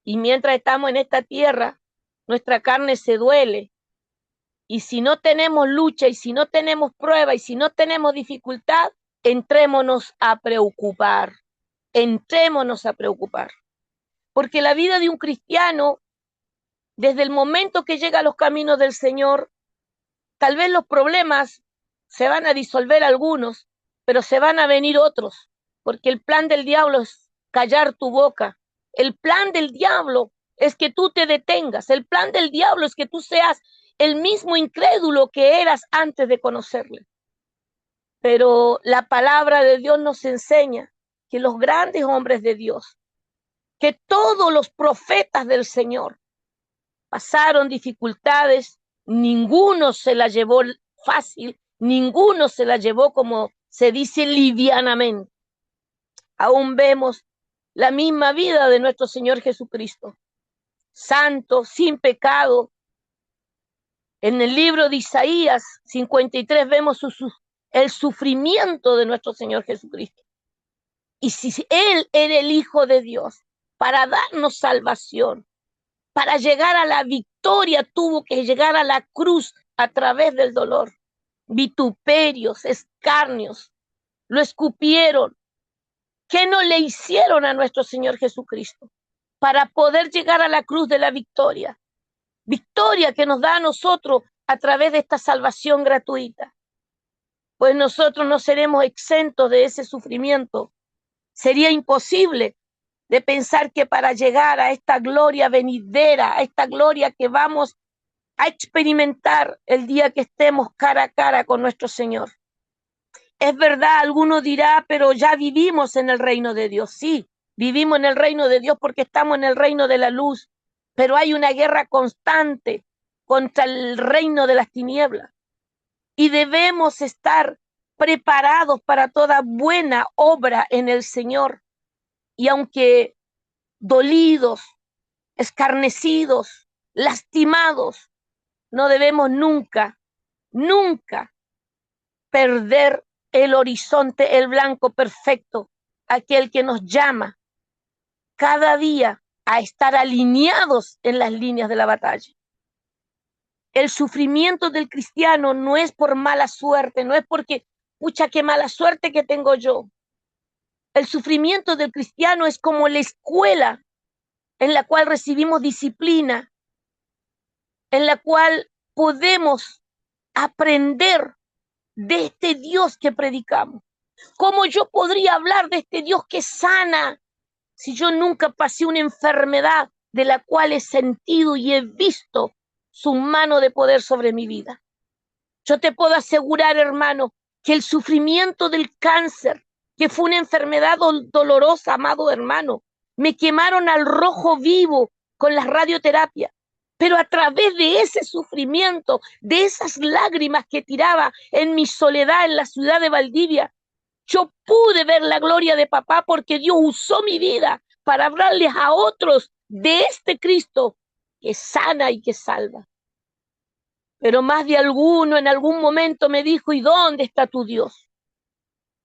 y mientras estamos en esta tierra, nuestra carne se duele. Y si no tenemos lucha, y si no tenemos prueba, y si no tenemos dificultad, entrémonos a preocupar. Entrémonos a preocupar. Porque la vida de un cristiano, desde el momento que llega a los caminos del Señor, tal vez los problemas se van a disolver algunos, pero se van a venir otros. Porque el plan del diablo es callar tu boca. El plan del diablo es que tú te detengas. El plan del diablo es que tú seas el mismo incrédulo que eras antes de conocerle. Pero la palabra de Dios nos enseña que los grandes hombres de Dios, que todos los profetas del Señor pasaron dificultades, ninguno se la llevó fácil, ninguno se la llevó, como se dice, livianamente. Aún vemos la misma vida de nuestro Señor Jesucristo, santo, sin pecado. En el libro de Isaías 53 vemos el sufrimiento de nuestro Señor Jesucristo. Y si Él era el Hijo de Dios, para darnos salvación, para llegar a la victoria, tuvo que llegar a la cruz a través del dolor. Vituperios, escarnios, lo escupieron. ¿Qué no le hicieron a nuestro Señor Jesucristo para poder llegar a la cruz de la victoria? Victoria que nos da a nosotros a través de esta salvación gratuita. Pues nosotros no seremos exentos de ese sufrimiento. Sería imposible de pensar que para llegar a esta gloria venidera, a esta gloria que vamos a experimentar el día que estemos cara a cara con nuestro Señor. Es verdad, alguno dirá, pero ya vivimos en el reino de Dios. Sí, vivimos en el reino de Dios porque estamos en el reino de la luz, pero hay una guerra constante contra el reino de las tinieblas y debemos estar preparados para toda buena obra en el Señor. Y aunque dolidos, escarnecidos, lastimados, no debemos nunca, nunca perder el horizonte, el blanco perfecto, aquel que nos llama cada día a estar alineados en las líneas de la batalla. El sufrimiento del cristiano no es por mala suerte, no es porque, pucha, qué mala suerte que tengo yo. El sufrimiento del cristiano es como la escuela en la cual recibimos disciplina, en la cual podemos aprender de este Dios que predicamos. ¿Cómo yo podría hablar de este Dios que sana si yo nunca pasé una enfermedad de la cual he sentido y he visto su mano de poder sobre mi vida? Yo te puedo asegurar, hermano, que el sufrimiento del cáncer, que fue una enfermedad dolorosa, amado hermano, me quemaron al rojo vivo con las radioterapias. Pero a través de ese sufrimiento, de esas lágrimas que tiraba en mi soledad en la ciudad de Valdivia, yo pude ver la gloria de papá porque Dios usó mi vida para hablarles a otros de este Cristo que sana y que salva. Pero más de alguno en algún momento me dijo, ¿y dónde está tu Dios?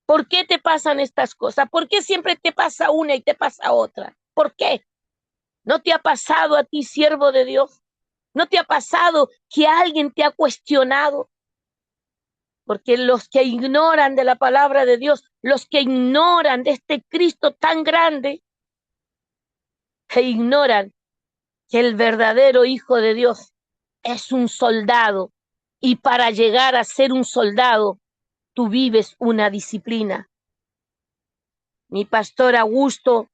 ¿Por qué te pasan estas cosas? ¿Por qué siempre te pasa una y te pasa otra? ¿Por qué? ¿No te ha pasado a ti, siervo de Dios? ¿No te ha pasado que alguien te ha cuestionado? Porque los que ignoran de la palabra de Dios, los que ignoran de este Cristo tan grande, e ignoran que el verdadero Hijo de Dios es un soldado. Y para llegar a ser un soldado, tú vives una disciplina. Mi pastor Augusto,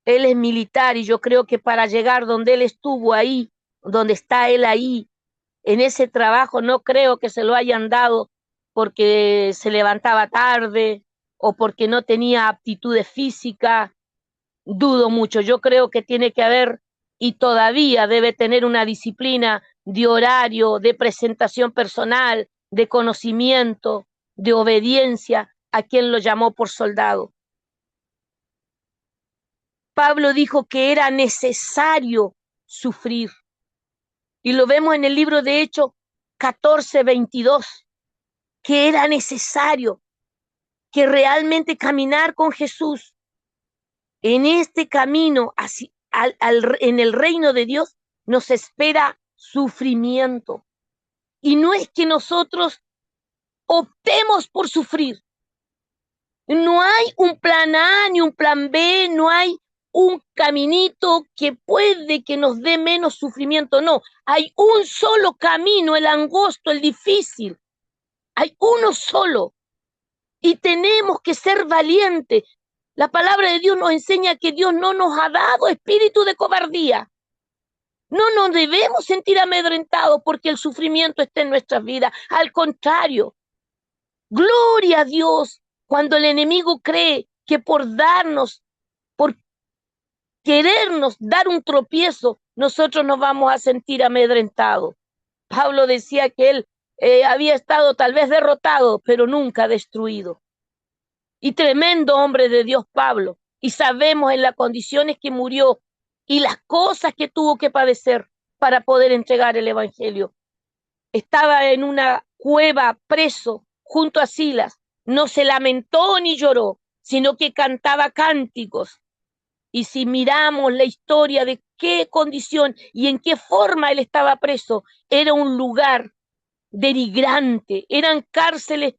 él es militar y yo creo que para llegar donde él estuvo ahí, donde está él ahí, en ese trabajo, no creo que se lo hayan dado porque se levantaba tarde o porque no tenía aptitudes físicas. Dudo mucho. Yo creo que tiene que haber y todavía debe tener una disciplina de horario, de presentación personal, de conocimiento, de obediencia a quien lo llamó por soldado. Pablo dijo que era necesario sufrir. Y lo vemos en el libro de Hechos 14:22, que era necesario, que realmente caminar con Jesús en este camino en el reino de Dios nos espera sufrimiento. Y no es que nosotros optemos por sufrir. No hay un plan A ni un plan B, no hay un caminito que puede que nos dé menos sufrimiento. No, hay un solo camino, el angosto, el difícil. Hay uno solo. Y tenemos que ser valientes. La palabra de Dios nos enseña que Dios no nos ha dado espíritu de cobardía. No nos debemos sentir amedrentados porque el sufrimiento está en nuestras vidas. Al contrario, gloria a Dios cuando el enemigo cree que por querernos dar un tropiezo, nosotros nos vamos a sentir amedrentados. Pablo decía que él había estado tal vez derrotado, pero nunca destruido. Y tremendo hombre de Dios Pablo. Y sabemos en las condiciones que murió y las cosas que tuvo que padecer para poder entregar el evangelio. Estaba en una cueva preso junto a Silas. No se lamentó ni lloró, sino que cantaba cánticos. Y si miramos la historia de qué condición y en qué forma él estaba preso, era un lugar denigrante, eran cárceles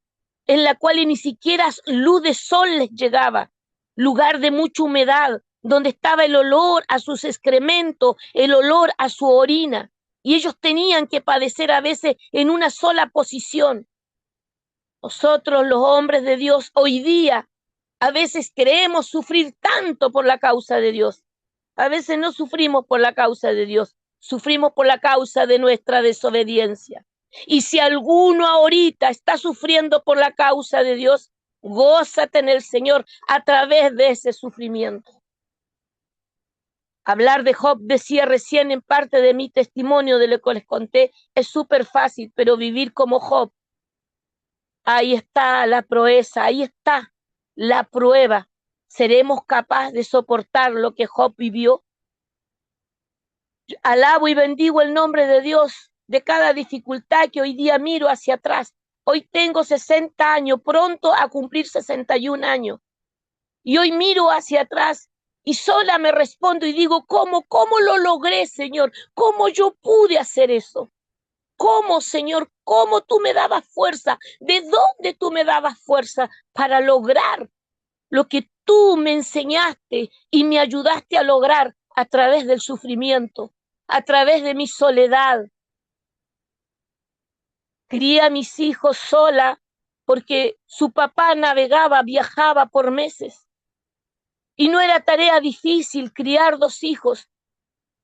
en la cual ni siquiera luz de sol les llegaba, lugar de mucha humedad, donde estaba el olor a sus excrementos, el olor a su orina, y ellos tenían que padecer a veces en una sola posición. Nosotros, los hombres de Dios, hoy día, a veces creemos sufrir tanto por la causa de Dios. A veces no sufrimos por la causa de Dios, sufrimos por la causa de nuestra desobediencia. Y si alguno ahorita está sufriendo por la causa de Dios, gózate en el Señor a través de ese sufrimiento. Hablar de Job, decía recién en parte de mi testimonio de lo que les conté, es súper fácil, pero vivir como Job, ahí está la proeza, ahí está la prueba. ¿Seremos capaces de soportar lo que Job vivió? Alabo y bendigo el nombre de Dios de cada dificultad que hoy día miro hacia atrás. Hoy tengo 60 años, pronto a cumplir 61 años. Y hoy miro hacia atrás y sola me respondo y digo, ¿cómo lo logré, Señor? ¿Cómo yo pude hacer eso? ¿Cómo, Señor? ¿Cómo tú me dabas fuerza? ¿De dónde tú me dabas fuerza para lograr lo que tú me enseñaste y me ayudaste a lograr a través del sufrimiento, a través de mi soledad? Crié a mis hijos sola porque su papá navegaba, viajaba por meses. Y no era tarea difícil criar 2 hijos.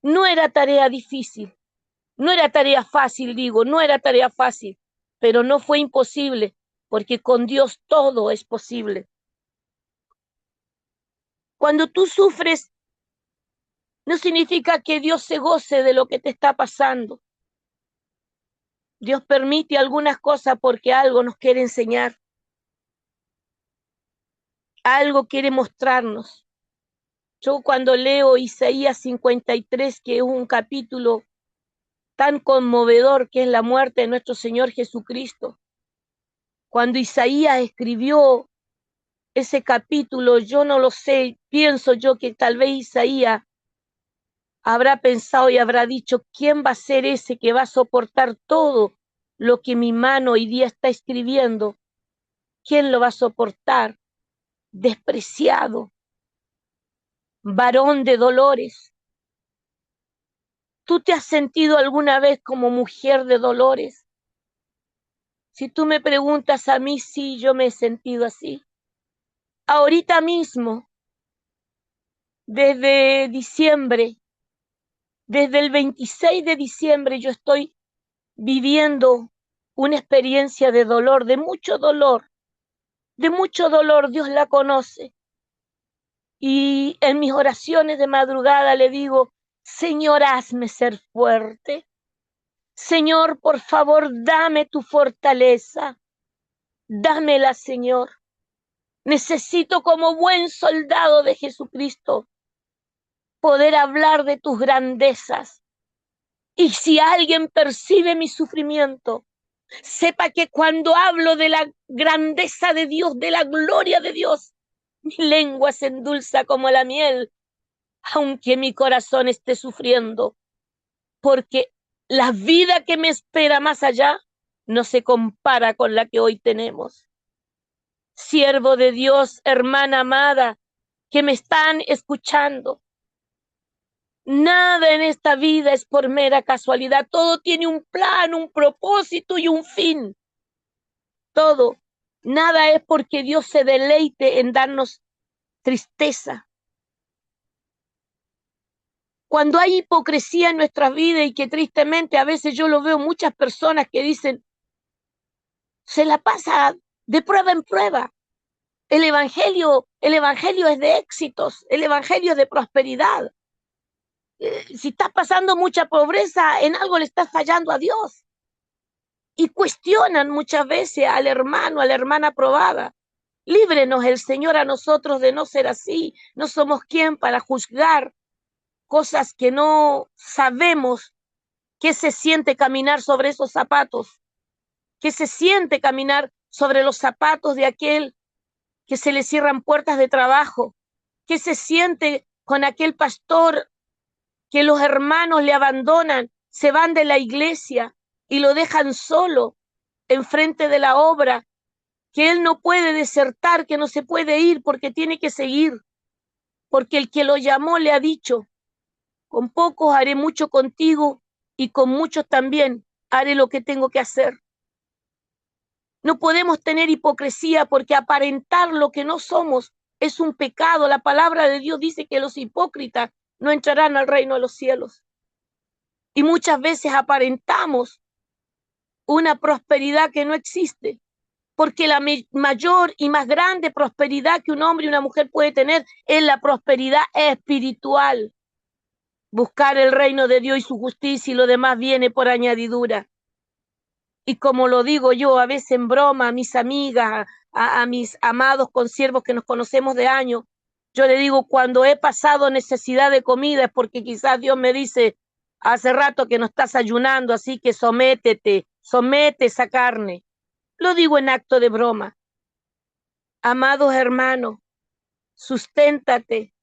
No era tarea difícil. No era tarea fácil, digo, no era tarea fácil. pero no fue imposible, porque con Dios todo es posible. Cuando tú sufres, no significa que Dios se goce de lo que te está pasando. Dios permite algunas cosas porque algo nos quiere enseñar, algo quiere mostrarnos. Yo cuando leo Isaías 53, que es un capítulo tan conmovedor, que es la muerte de nuestro Señor Jesucristo, cuando Isaías escribió ese capítulo, yo no lo sé, pienso yo que tal vez Isaías habrá pensado y habrá dicho, ¿quién va a ser ese que va a soportar todo lo que mi mano hoy día está escribiendo? ¿Quién lo va a soportar? Despreciado, varón de dolores. ¿Tú te has sentido alguna vez como mujer de dolores? Si tú me preguntas a mí, sí, yo me he sentido así. Ahorita mismo, desde diciembre, desde el 26 de diciembre, yo estoy viviendo una experiencia de dolor, de mucho dolor, Dios la conoce. Y en mis oraciones de madrugada le digo, Señor, hazme ser fuerte. Señor, por favor, dame tu fortaleza. Dámela, Señor. Necesito como buen soldado de Jesucristo poder hablar de tus grandezas. Y si alguien percibe mi sufrimiento, sepa que cuando hablo de la grandeza de Dios, de la gloria de Dios, mi lengua se endulza como la miel, aunque mi corazón esté sufriendo, porque la vida que me espera más allá no se compara con la que hoy tenemos. Siervo de Dios, hermana amada, que me están escuchando, nada en esta vida es por mera casualidad, todo tiene un plan, un propósito y un fin. Todo. Nada es porque Dios se deleite en darnos tristeza. Cuando hay hipocresía en nuestras vidas y que tristemente a veces yo lo veo muchas personas que dicen, se la pasa de prueba en prueba. El evangelio es de éxitos, el evangelio es de prosperidad. Si estás pasando mucha pobreza, en algo le estás fallando a Dios. Y cuestionan muchas veces al hermano, a la hermana probada. Líbrenos el Señor a nosotros de no ser así. No somos quien para juzgar cosas que no sabemos qué se siente caminar sobre esos zapatos, qué se siente caminar sobre los zapatos de aquel que se le cierran puertas de trabajo, qué se siente con aquel pastor que los hermanos le abandonan, se van de la iglesia y lo dejan solo enfrente de la obra, que él no puede desertar, que no se puede ir porque tiene que seguir, porque el que lo llamó le ha dicho, con pocos haré mucho contigo y con muchos también haré lo que tengo que hacer. No podemos tener hipocresía porque aparentar lo que no somos es un pecado. La palabra de Dios dice que los hipócritas no entrarán al reino de los cielos. Y muchas veces aparentamos una prosperidad que no existe, porque la mayor y más grande prosperidad que un hombre y una mujer puede tener es la prosperidad espiritual. Buscar el reino de Dios y su justicia y lo demás viene por añadidura. Y como lo digo yo a veces en broma a mis amigas, a mis amados consiervos que nos conocemos de años, yo le digo, cuando he pasado necesidad de comida es porque quizás Dios me dice, hace rato que no estás ayunando, así que somete esa carne. Lo digo en acto de broma. Amados hermanos, susténtate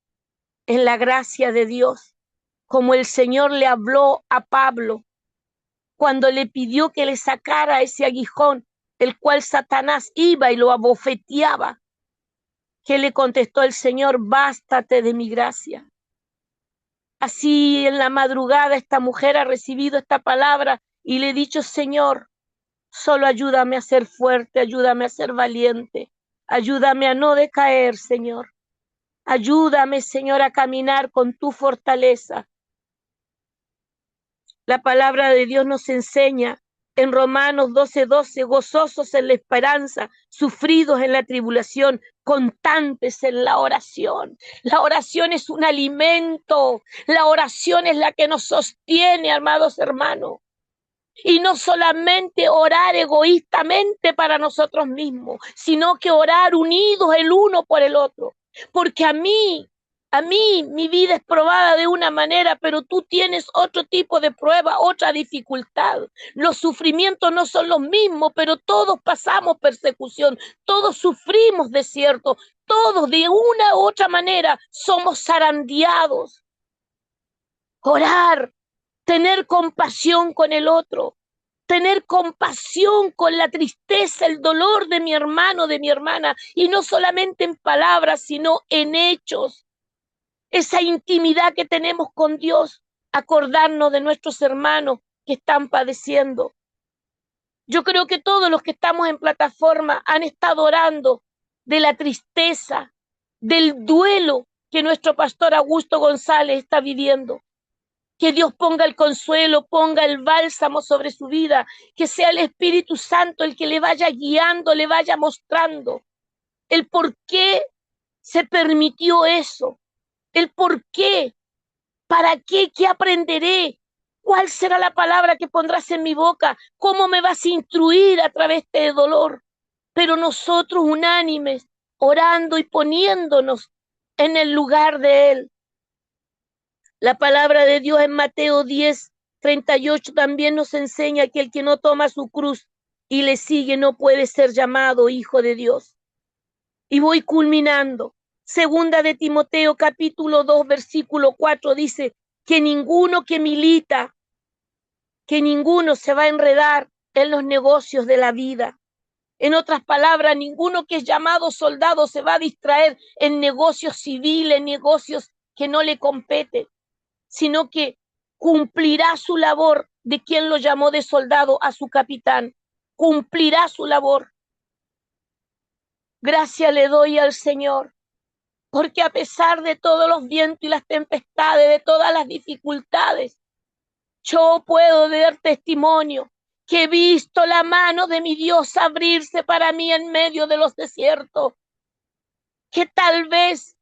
en la gracia de Dios, como el Señor le habló a Pablo cuando le pidió que le sacara ese aguijón, el cual Satanás iba y lo abofeteaba. ¿Qué le contestó el Señor? Bástate de mi gracia. Así en la madrugada esta mujer ha recibido esta palabra y le he dicho, Señor, solo ayúdame a ser fuerte, ayúdame a ser valiente, ayúdame a no decaer, Señor. Ayúdame, Señor, a caminar con tu fortaleza. La palabra de Dios nos enseña en Romanos 12:12, gozosos en la esperanza, sufridos en la tribulación, constantes en la oración. La oración es un alimento, la oración es la que nos sostiene, amados hermanos. Y no solamente orar egoístamente para nosotros mismos, sino que orar unidos el uno por el otro. Porque a mí, mi vida es probada de una manera, pero tú tienes otro tipo de prueba, otra dificultad. Los sufrimientos no son los mismos, pero todos pasamos persecución, todos sufrimos desierto, todos de una u otra manera somos zarandeados. Orar, tener compasión con el otro, tener compasión con la tristeza, el dolor de mi hermano, de mi hermana, y no solamente en palabras, sino en hechos. Esa intimidad que tenemos con Dios, acordarnos de nuestros hermanos que están padeciendo. Yo creo que todos los que estamos en plataforma han estado orando de la tristeza, del duelo que nuestro pastor Augusto González está viviendo. Que Dios ponga el consuelo, ponga el bálsamo sobre su vida, que sea el Espíritu Santo el que le vaya guiando, le vaya mostrando el por qué se permitió eso, el por qué, para qué, qué aprenderé, cuál será la palabra que pondrás en mi boca, cómo me vas a instruir a través de este dolor. Pero nosotros unánimes, orando y poniéndonos en el lugar de Él. La palabra de Dios en Mateo 10:38 también nos enseña que el que no toma su cruz y le sigue no puede ser llamado hijo de Dios. Y voy culminando. Segunda de Timoteo capítulo 2 versículo 4 dice que ninguno que milita, que ninguno se va a enredar en los negocios de la vida. En otras palabras, ninguno que es llamado soldado se va a distraer en negocios civiles, negocios que no le competen, sino que cumplirá su labor de quien lo llamó de soldado a su capitán. Cumplirá su labor. Gracias le doy al Señor, porque a pesar de todos los vientos y las tempestades, de todas las dificultades, yo puedo dar testimonio que he visto la mano de mi Dios abrirse para mí en medio de los desiertos, que tal vez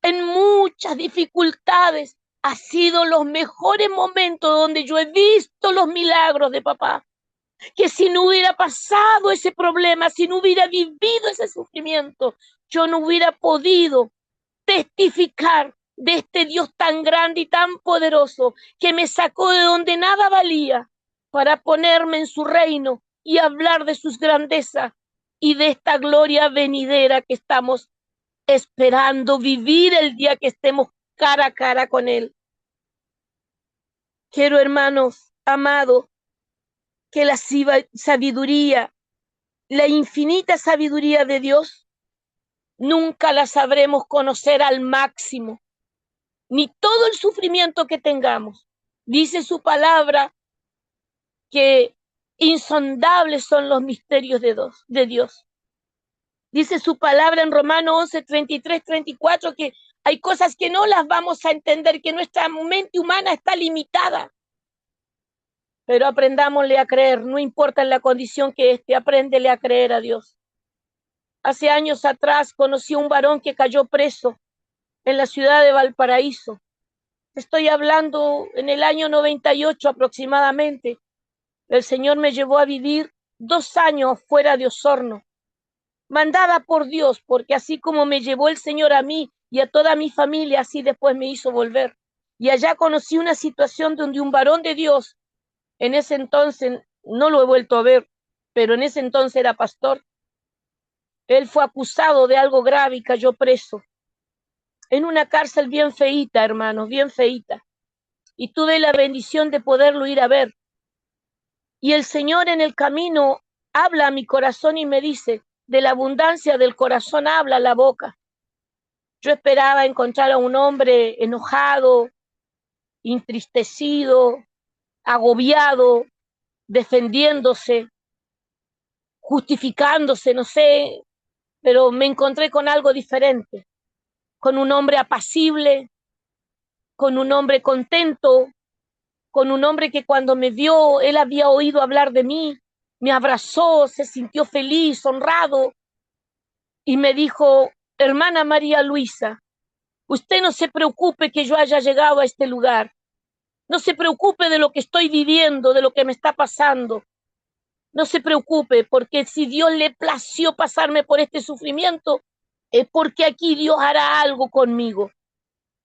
en muchas dificultades ha sido los mejores momentos donde yo he visto los milagros de papá. Que si no hubiera pasado ese problema, si no hubiera vivido ese sufrimiento, yo no hubiera podido testificar de este Dios tan grande y tan poderoso que me sacó de donde nada valía para ponerme en su reino y hablar de sus grandezas y de esta gloria venidera que estamos esperando vivir el día que estemos cara a cara con Él. Quiero, hermanos, amados, que la sabiduría, la infinita sabiduría de Dios, nunca la sabremos conocer al máximo, ni todo el sufrimiento que tengamos. Dice su palabra que insondables son los misterios de Dios. Dice su palabra en Romanos 11:33-34 que hay cosas que no las vamos a entender, que nuestra mente humana está limitada. Pero aprendámosle a creer, no importa en la condición que esté, apréndele a creer a Dios. Hace años atrás conocí a un varón que cayó preso en la ciudad de Valparaíso. Estoy hablando en el año 98 aproximadamente. El Señor me llevó a vivir 2 años fuera de Osorno, mandada por Dios, porque así como me llevó el Señor a mí y a toda mi familia, así después me hizo volver. Y allá conocí una situación donde un varón de Dios, en ese entonces, no lo he vuelto a ver, pero en ese entonces era pastor. Él fue acusado de algo grave y cayó preso en una cárcel bien feíta, hermanos, bien feíta. Y tuve la bendición de poderlo ir a ver. Y el Señor en el camino habla a mi corazón y me dice, de la abundancia del corazón habla la boca. Yo esperaba encontrar a un hombre enojado, entristecido, agobiado, defendiéndose, justificándose, no sé, pero me encontré con algo diferente, con un hombre apacible, con un hombre contento, con un hombre que cuando me vio, él había oído hablar de mí, me abrazó, se sintió feliz, honrado, y me dijo: hermana María Luisa, usted no se preocupe que yo haya llegado a este lugar. No se preocupe de lo que estoy viviendo, de lo que me está pasando. No se preocupe, porque si Dios le plació pasarme por este sufrimiento, es porque aquí Dios hará algo conmigo.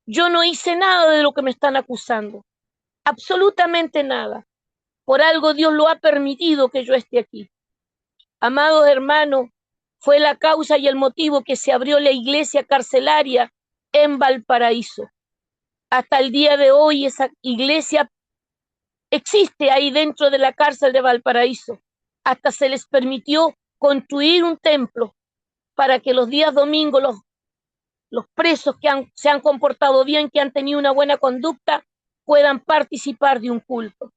Yo no hice nada de lo que me están acusando, absolutamente nada. Por algo Dios lo ha permitido que yo esté aquí. Amados hermanos, fue la causa y el motivo que se abrió la iglesia carcelaria en Valparaíso. Hasta el día de hoy esa iglesia existe ahí dentro de la cárcel de Valparaíso. Hasta se les permitió construir un templo para que los días domingos los presos que se han comportado bien, que han tenido una buena conducta, puedan participar de un culto.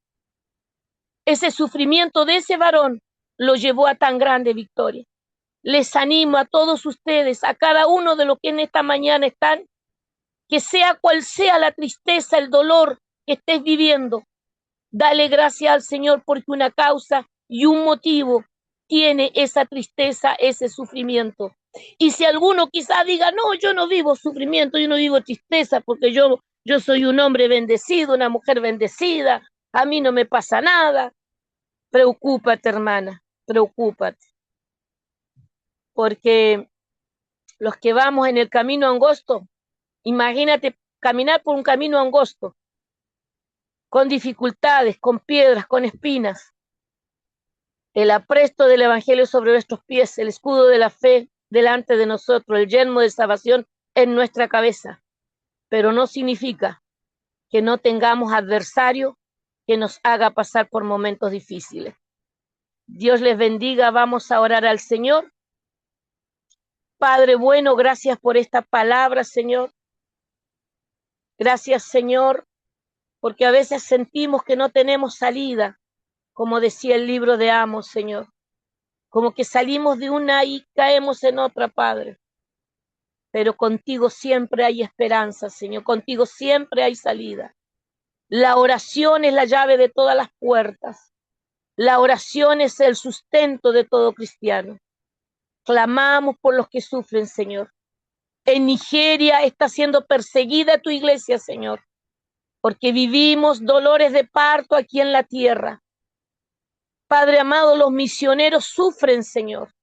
Ese sufrimiento de ese varón lo llevó a tan grande victoria. Les animo a todos ustedes, a cada uno de los que en esta mañana están, que sea cual sea la tristeza, el dolor que estés viviendo, dale gracias al Señor porque una causa y un motivo tiene esa tristeza, ese sufrimiento. Y si alguno quizá diga: no, yo no vivo sufrimiento, yo no vivo tristeza porque yo soy un hombre bendecido, una mujer bendecida, a mí no me pasa nada. Preocúpate, hermana, preocúpate. Porque los que vamos en el camino angosto, imagínate caminar por un camino angosto, con dificultades, con piedras, con espinas. El apresto del evangelio sobre nuestros pies, el escudo de la fe delante de nosotros, el yelmo de salvación en nuestra cabeza. Pero no significa que no tengamos adversario que nos haga pasar por momentos difíciles. Dios les bendiga. Vamos a orar al Señor. Padre bueno, gracias por esta palabra, Señor. Gracias, Señor, porque a veces sentimos que no tenemos salida, como decía el libro de Amos, Señor. Como que salimos de una y caemos en otra, Padre. Pero contigo siempre hay esperanza, Señor. Contigo siempre hay salida. La oración es la llave de todas las puertas. La oración es el sustento de todo cristiano. Clamamos por los que sufren, Señor. En Nigeria está siendo perseguida tu iglesia, Señor, porque vivimos dolores de parto aquí en la tierra. Padre amado, los misioneros sufren, Señor.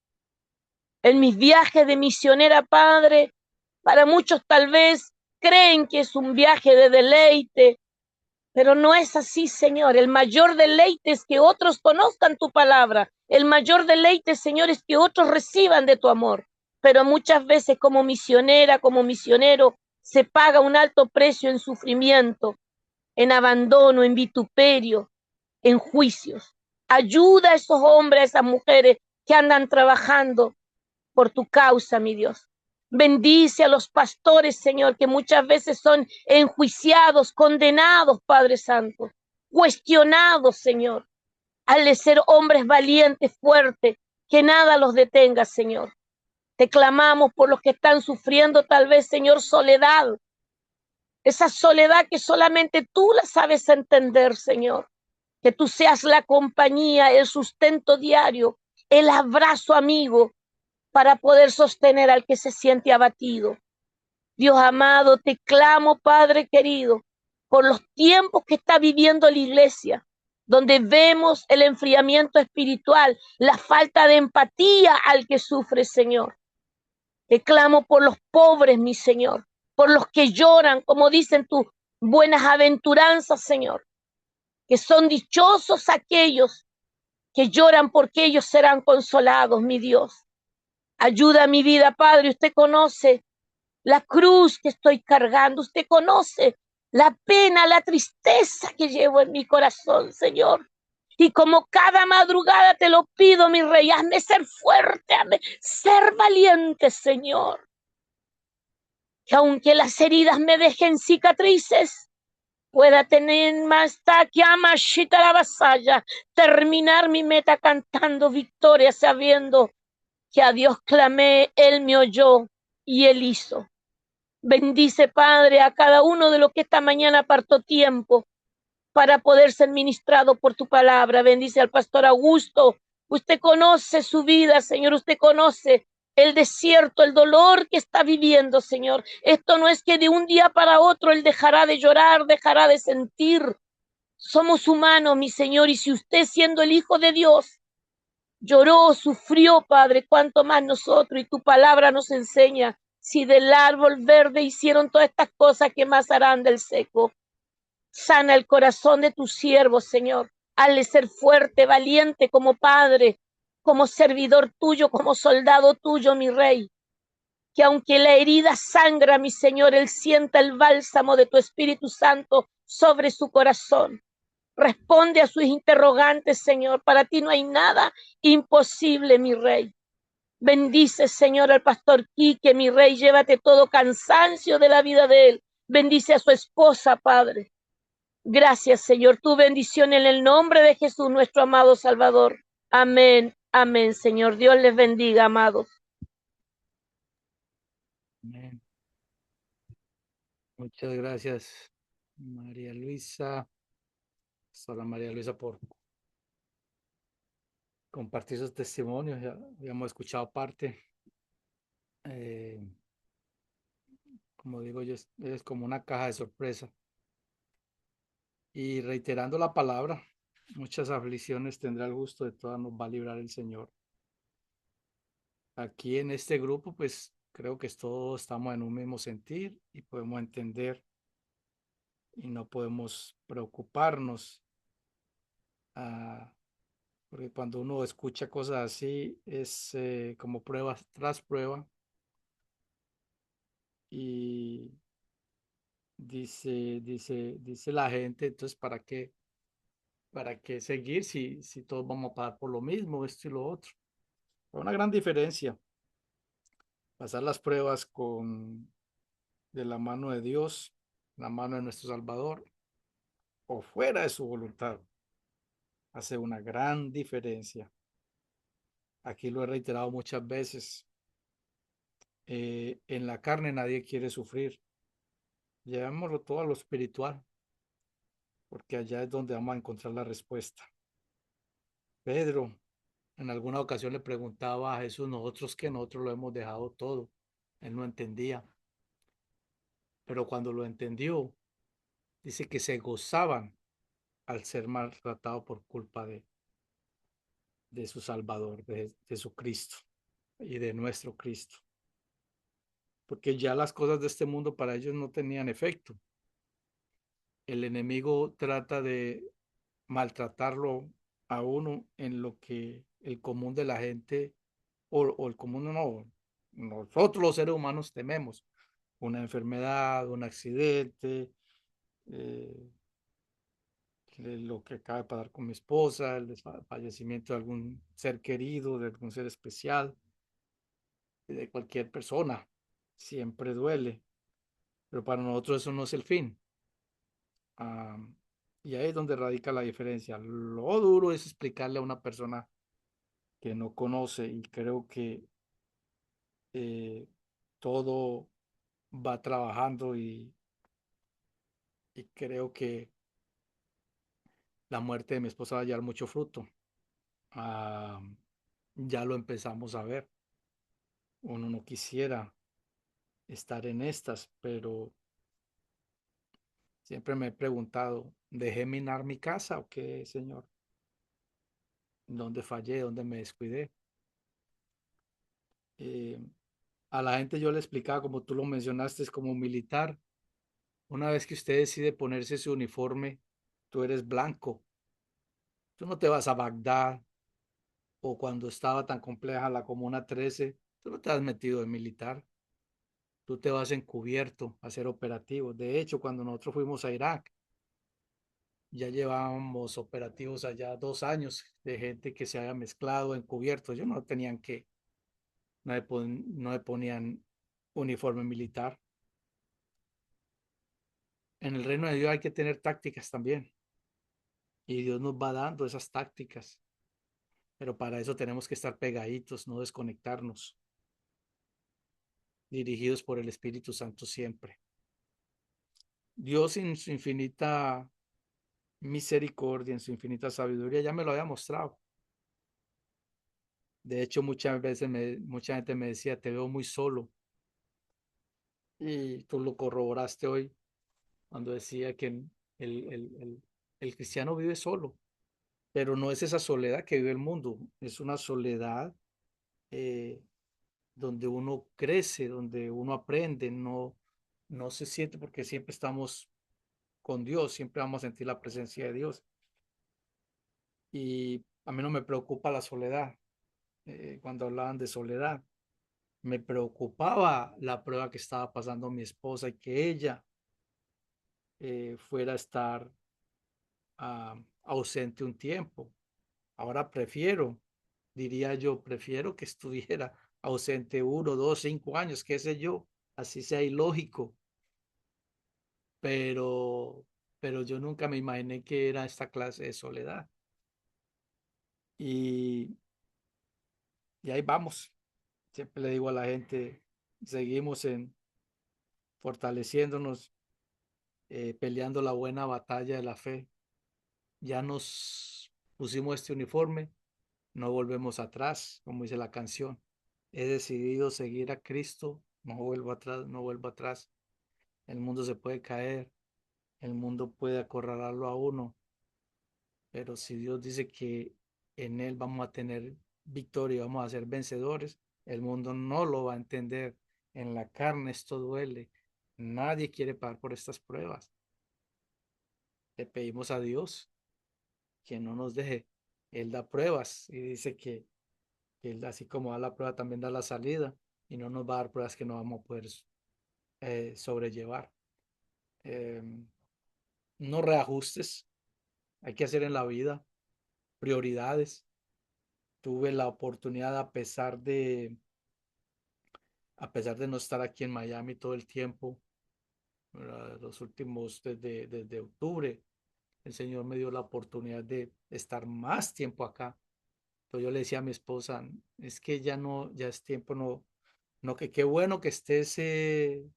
En mis viajes de misionera, Padre, para muchos tal vez creen que es un viaje de deleite, pero no es así, Señor. El mayor deleite es que otros conozcan tu palabra. El mayor deleite, Señor, es que otros reciban de tu amor. Pero muchas veces como misionera, como misionero, se paga un alto precio en sufrimiento, en abandono, en vituperio, en juicios. Ayuda a esos hombres, a esas mujeres que andan trabajando por tu causa, mi Dios. Bendice a los pastores, Señor, que muchas veces son enjuiciados, condenados, Padre Santo, cuestionados, Señor, al de ser hombres valientes, fuertes, que nada los detenga, Señor. Te clamamos por los que están sufriendo tal vez, Señor, soledad, esa soledad que solamente tú la sabes entender, Señor. Que tú seas la compañía, el sustento diario, el abrazo amigo para poder sostener al que se siente abatido. Dios amado, te clamo, Padre querido, por los tiempos que está viviendo la iglesia, donde vemos el enfriamiento espiritual, la falta de empatía al que sufre, Señor. Te clamo por los pobres, mi Señor, por los que lloran, como dicen tus buenas aventuranzas, Señor, que son dichosos aquellos que lloran porque ellos serán consolados, mi Dios. Ayuda a mi vida, Padre. Usted conoce la cruz que estoy cargando. Usted conoce la pena, la tristeza que llevo en mi corazón, Señor. Y como cada madrugada te lo pido, mi Rey, hazme ser fuerte, hazme ser valiente, Señor. Que aunque las heridas me dejen cicatrices, pueda tener más taquiamashita la vasalla, terminar mi meta cantando victoria, sabiendo que a Dios clamé, Él me oyó y Él hizo. Bendice, Padre, a cada uno de los que esta mañana apartó tiempo para poder ser ministrado por tu palabra. Bendice al pastor Augusto. Usted conoce su vida, Señor. Usted conoce el desierto, el dolor que está viviendo, Señor. Esto no es que de un día para otro Él dejará de llorar, dejará de sentir. Somos humanos, mi Señor, y si usted siendo el Hijo de Dios lloró, sufrió, Padre, cuánto más nosotros, y tu palabra nos enseña, si del árbol verde hicieron todas estas cosas, ¿qué más harán del seco? Sana el corazón de tus siervos, Señor. Hazle ser fuerte, valiente como Padre, como servidor tuyo, como soldado tuyo, mi Rey. Que aunque la herida sangra, mi Señor, Él sienta el bálsamo de tu Espíritu Santo sobre su corazón. Responde a sus interrogantes, Señor. Para ti no hay nada imposible, mi Rey. Bendice, Señor, al pastor Quique, mi Rey. Llévate todo cansancio de la vida de él. Bendice a su esposa, Padre. Gracias, Señor. Tu bendición en el nombre de Jesús, nuestro amado Salvador. Amén. Amén, Señor. Dios les bendiga, amados. Amén. Muchas gracias, María Luisa. Solo María Luisa por compartir sus testimonios. Ya habíamos escuchado parte. Como digo yo, es como una caja de sorpresa. Y reiterando la palabra, muchas aflicciones tendrá el gusto, de todas nos va a librar el Señor. Aquí en este grupo, pues creo que todos estamos en un mismo sentir y podemos entender y no podemos preocuparnos. Porque cuando uno escucha cosas así, es como prueba tras prueba. Y dice la gente, entonces, ¿para qué seguir si todos vamos a pagar por lo mismo, esto y lo otro? Hay una gran diferencia. Pasar las pruebas de la mano de Dios, la mano de nuestro Salvador, o fuera de su voluntad, hace una gran diferencia. Aquí lo he reiterado muchas veces. En la carne nadie quiere sufrir. Llevémoslo todo a lo espiritual, porque allá es donde vamos a encontrar la respuesta. Pedro en alguna ocasión le preguntaba a Jesús, nosotros lo hemos dejado todo. Él no entendía, pero cuando lo entendió, dice que se gozaban al ser maltratado por culpa de su Salvador, de su Cristo y de nuestro Cristo. Porque ya las cosas de este mundo para ellos no tenían efecto. El enemigo trata de maltratarlo a uno en lo que el común de la gente, o el común no, nosotros los seres humanos tememos: una enfermedad, un accidente, eh, lo que acaba de pasar con mi esposa, el fallecimiento de algún ser querido, de algún ser especial, de cualquier persona. Siempre duele, pero para nosotros eso no es el fin. Ah, y ahí es donde radica la diferencia. Lo duro es explicarle a una persona que no conoce, y creo que todo va trabajando, y creo que la muerte de mi esposa va a llevar mucho fruto. Ah, ya lo empezamos a ver. Uno no quisiera estar en estas, pero siempre me he preguntado, ¿dejé minar mi casa o qué, Señor? ¿Dónde fallé? ¿Dónde me descuidé? Eh, a la gente yo le explicaba, como tú lo mencionaste, es como militar. Una vez que usted decide ponerse su uniforme, tú eres blanco. Tú no te vas a Bagdad, o cuando estaba tan compleja la Comuna 13, tú no te has metido de militar. Tú te vas encubierto a hacer operativos. De hecho, cuando nosotros fuimos a Irak, ya llevábamos operativos allá 2 años de gente que se había mezclado encubierto. Ellos no tenían que, no le ponían uniforme militar. En el reino de Dios hay que tener tácticas también. Y Dios nos va dando esas tácticas. Pero para eso tenemos que estar pegaditos, no desconectarnos, dirigidos por el Espíritu Santo siempre. Dios en su infinita misericordia, en su infinita sabiduría, ya me lo había mostrado. De hecho, muchas veces mucha gente me decía, te veo muy solo. Y tú lo corroboraste hoy cuando decía que el cristiano vive solo, pero no es esa soledad que vive el mundo, es una soledad eh, donde uno crece, donde uno aprende, no se siente porque siempre estamos con Dios, siempre vamos a sentir la presencia de Dios. Y a mí no me preocupa la soledad. Cuando hablaban de soledad, me preocupaba la prueba que estaba pasando mi esposa y que ella fuera a estar ausente un tiempo. Ahora prefiero, diría yo, prefiero que estuviera ausente 1, 2, 5 años, qué sé yo, así sea ilógico, pero, pero yo nunca me imaginé que era esta clase de soledad. Y, y ahí vamos. Siempre le digo a la gente, seguimos fortaleciéndonos, peleando la buena batalla de la fe. Ya nos pusimos este uniforme, no volvemos atrás, como dice la canción. He decidido seguir a Cristo, no vuelvo atrás, no vuelvo atrás. El mundo se puede caer, el mundo puede acorralarlo a uno, pero si Dios dice que en Él vamos a tener victoria, vamos a ser vencedores, el mundo no lo va a entender. En la carne esto duele. Nadie quiere pagar por estas pruebas. Le pedimos a Dios que no nos deje. Él da pruebas y dice que Él, así como da la prueba, también da la salida y no nos va a dar pruebas que no vamos a poder sobrellevar. Eh, no reajustes, hay que hacer en la vida prioridades. Tuve la oportunidad, a pesar de no estar aquí en Miami todo el tiempo, ¿verdad? Los últimos, desde octubre, el Señor me dio la oportunidad de estar más tiempo acá. Entonces yo le decía a mi esposa, es que ya no, ya es tiempo, no, que qué bueno que estés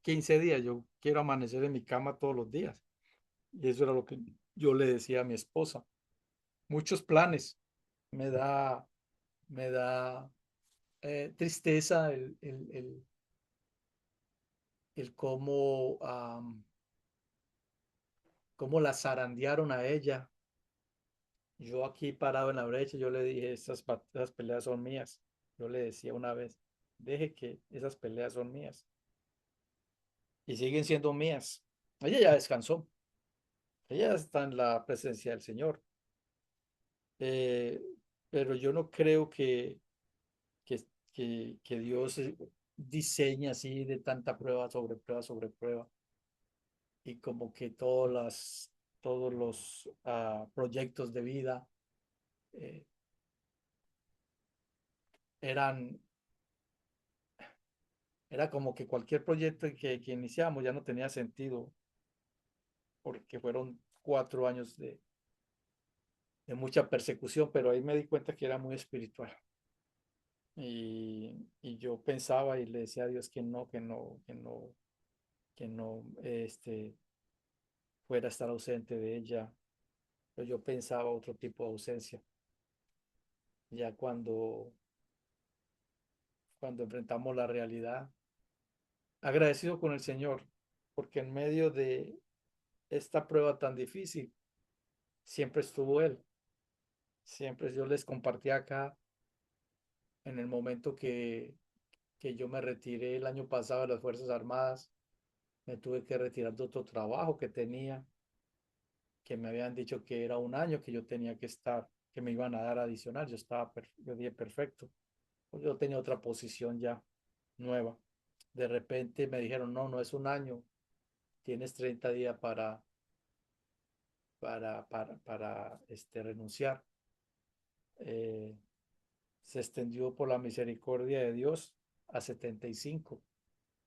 15 días, yo quiero amanecer en mi cama todos los días. Y eso era lo que yo le decía a mi esposa. Muchos planes, me da, me da tristeza el cómo la zarandearon a ella. Yo aquí parado en la brecha, yo le dije, esas peleas son mías. Yo le decía una vez, deje que esas peleas son mías. Y siguen siendo mías. Ella ya descansó. Ella está en la presencia del Señor. Eh, pero yo no creo que, que Dios diseña así de tanta prueba sobre prueba sobre prueba. Y como que todos los proyectos de vida eh, eran, era como que cualquier proyecto que iniciamos ya no tenía sentido, porque fueron 4 años de mucha persecución, pero ahí me di cuenta que era muy espiritual. Y yo pensaba y le decía a Dios que no, que no fuera a estar ausente de ella. Pero yo pensaba otro tipo de ausencia. Ya cuando enfrentamos la realidad, agradecido con el Señor, porque en medio de esta prueba tan difícil, siempre estuvo Él. Siempre yo les compartí acá en el momento que yo me retiré el año pasado de las Fuerzas Armadas, me tuve que retirar de otro trabajo que tenía, que me habían dicho que era un año que yo tenía que estar, que me iban a dar adicional. Yo dije perfecto. Pues yo tenía otra posición ya nueva. De repente me dijeron, no, no es un año, tienes 30 días para renunciar. Eh, Se extendió por la misericordia de Dios a 75.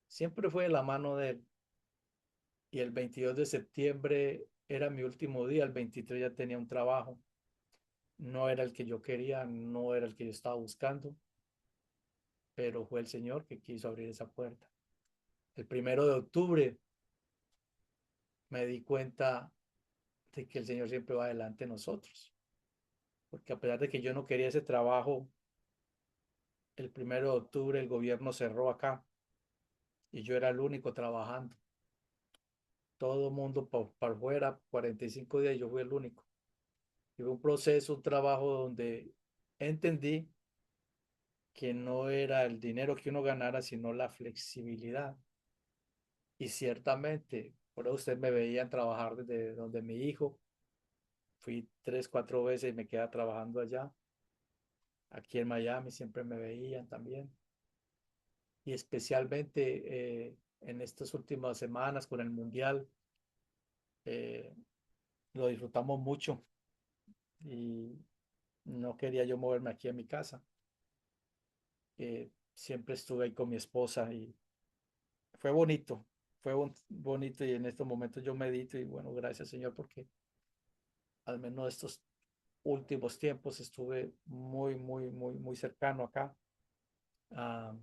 Siempre fue de la mano de Él. Y el 22 de septiembre era mi último día, el 23 ya tenía un trabajo. No era el que yo quería, no era el que yo estaba buscando, pero fue el Señor que quiso abrir esa puerta. El 1 de octubre me di cuenta de que el Señor siempre va adelante de nosotros. Porque a pesar de que yo no quería ese trabajo, el 1 de octubre el gobierno cerró acá y yo era el único trabajando. Todo el mundo para afuera, 45 días, yo fui el único. Y fue un proceso, un trabajo donde entendí que no era el dinero que uno ganara, sino la flexibilidad. Y ciertamente, por eso ustedes me veían trabajar desde donde mi hijo. Fui 3, 4 veces y me quedaba trabajando allá. Aquí en Miami siempre me veían también. Y especialmente en estas últimas semanas con el Mundial, eh, lo disfrutamos mucho y no quería yo moverme aquí a mi casa. Siempre estuve ahí con mi esposa y fue bonito, fue bonito y en estos momentos yo medito y bueno, gracias Señor porque al menos estos últimos tiempos estuve muy, muy, muy, muy cercano acá, ah,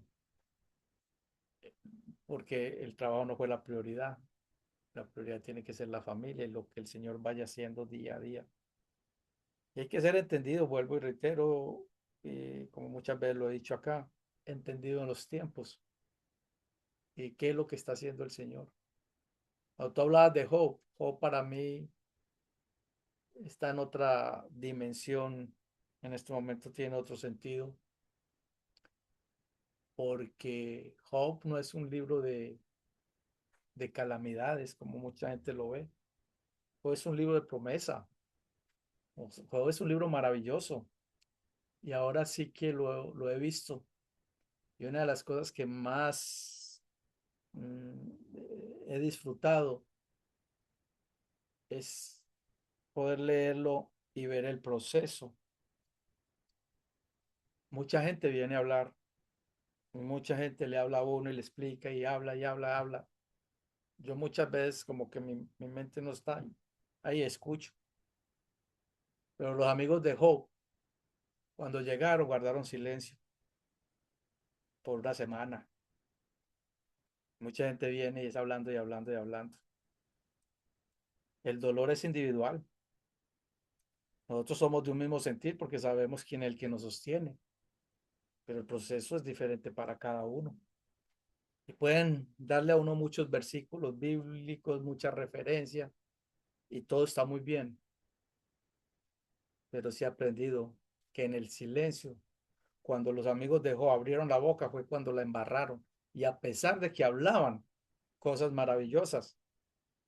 porque el trabajo no fue la prioridad. La prioridad tiene que ser la familia y lo que el Señor vaya haciendo día a día. Y hay que ser entendido, vuelvo y reitero, como muchas veces lo he dicho acá, entendido en los tiempos y qué es lo que está haciendo el Señor. Cuando tú hablabas de Job, Job para mí está en otra dimensión, en este momento tiene otro sentido, porque Job no es un libro de calamidades como mucha gente lo ve, Job es un libro de promesa, Job es un libro maravilloso y ahora sí que lo he visto. Y una de las cosas que más he disfrutado es poder leerlo y ver el proceso. Mucha gente viene a hablar, mucha gente le habla a uno y le explica y habla y habla, habla. Yo muchas veces como que mi mente no está ahí, escucho. Pero los amigos de Job, cuando llegaron, guardaron silencio por una semana. Mucha gente viene y es hablando y hablando y hablando. El dolor es individual. Nosotros somos de un mismo sentir porque sabemos quién es el que nos sostiene, pero el proceso es diferente para cada uno. Y pueden darle a uno muchos versículos bíblicos, mucha referencia, y todo está muy bien, pero sí he aprendido que en el silencio, cuando los amigos de Job abrieron la boca, fue cuando la embarraron. Y a pesar de que hablaban cosas maravillosas,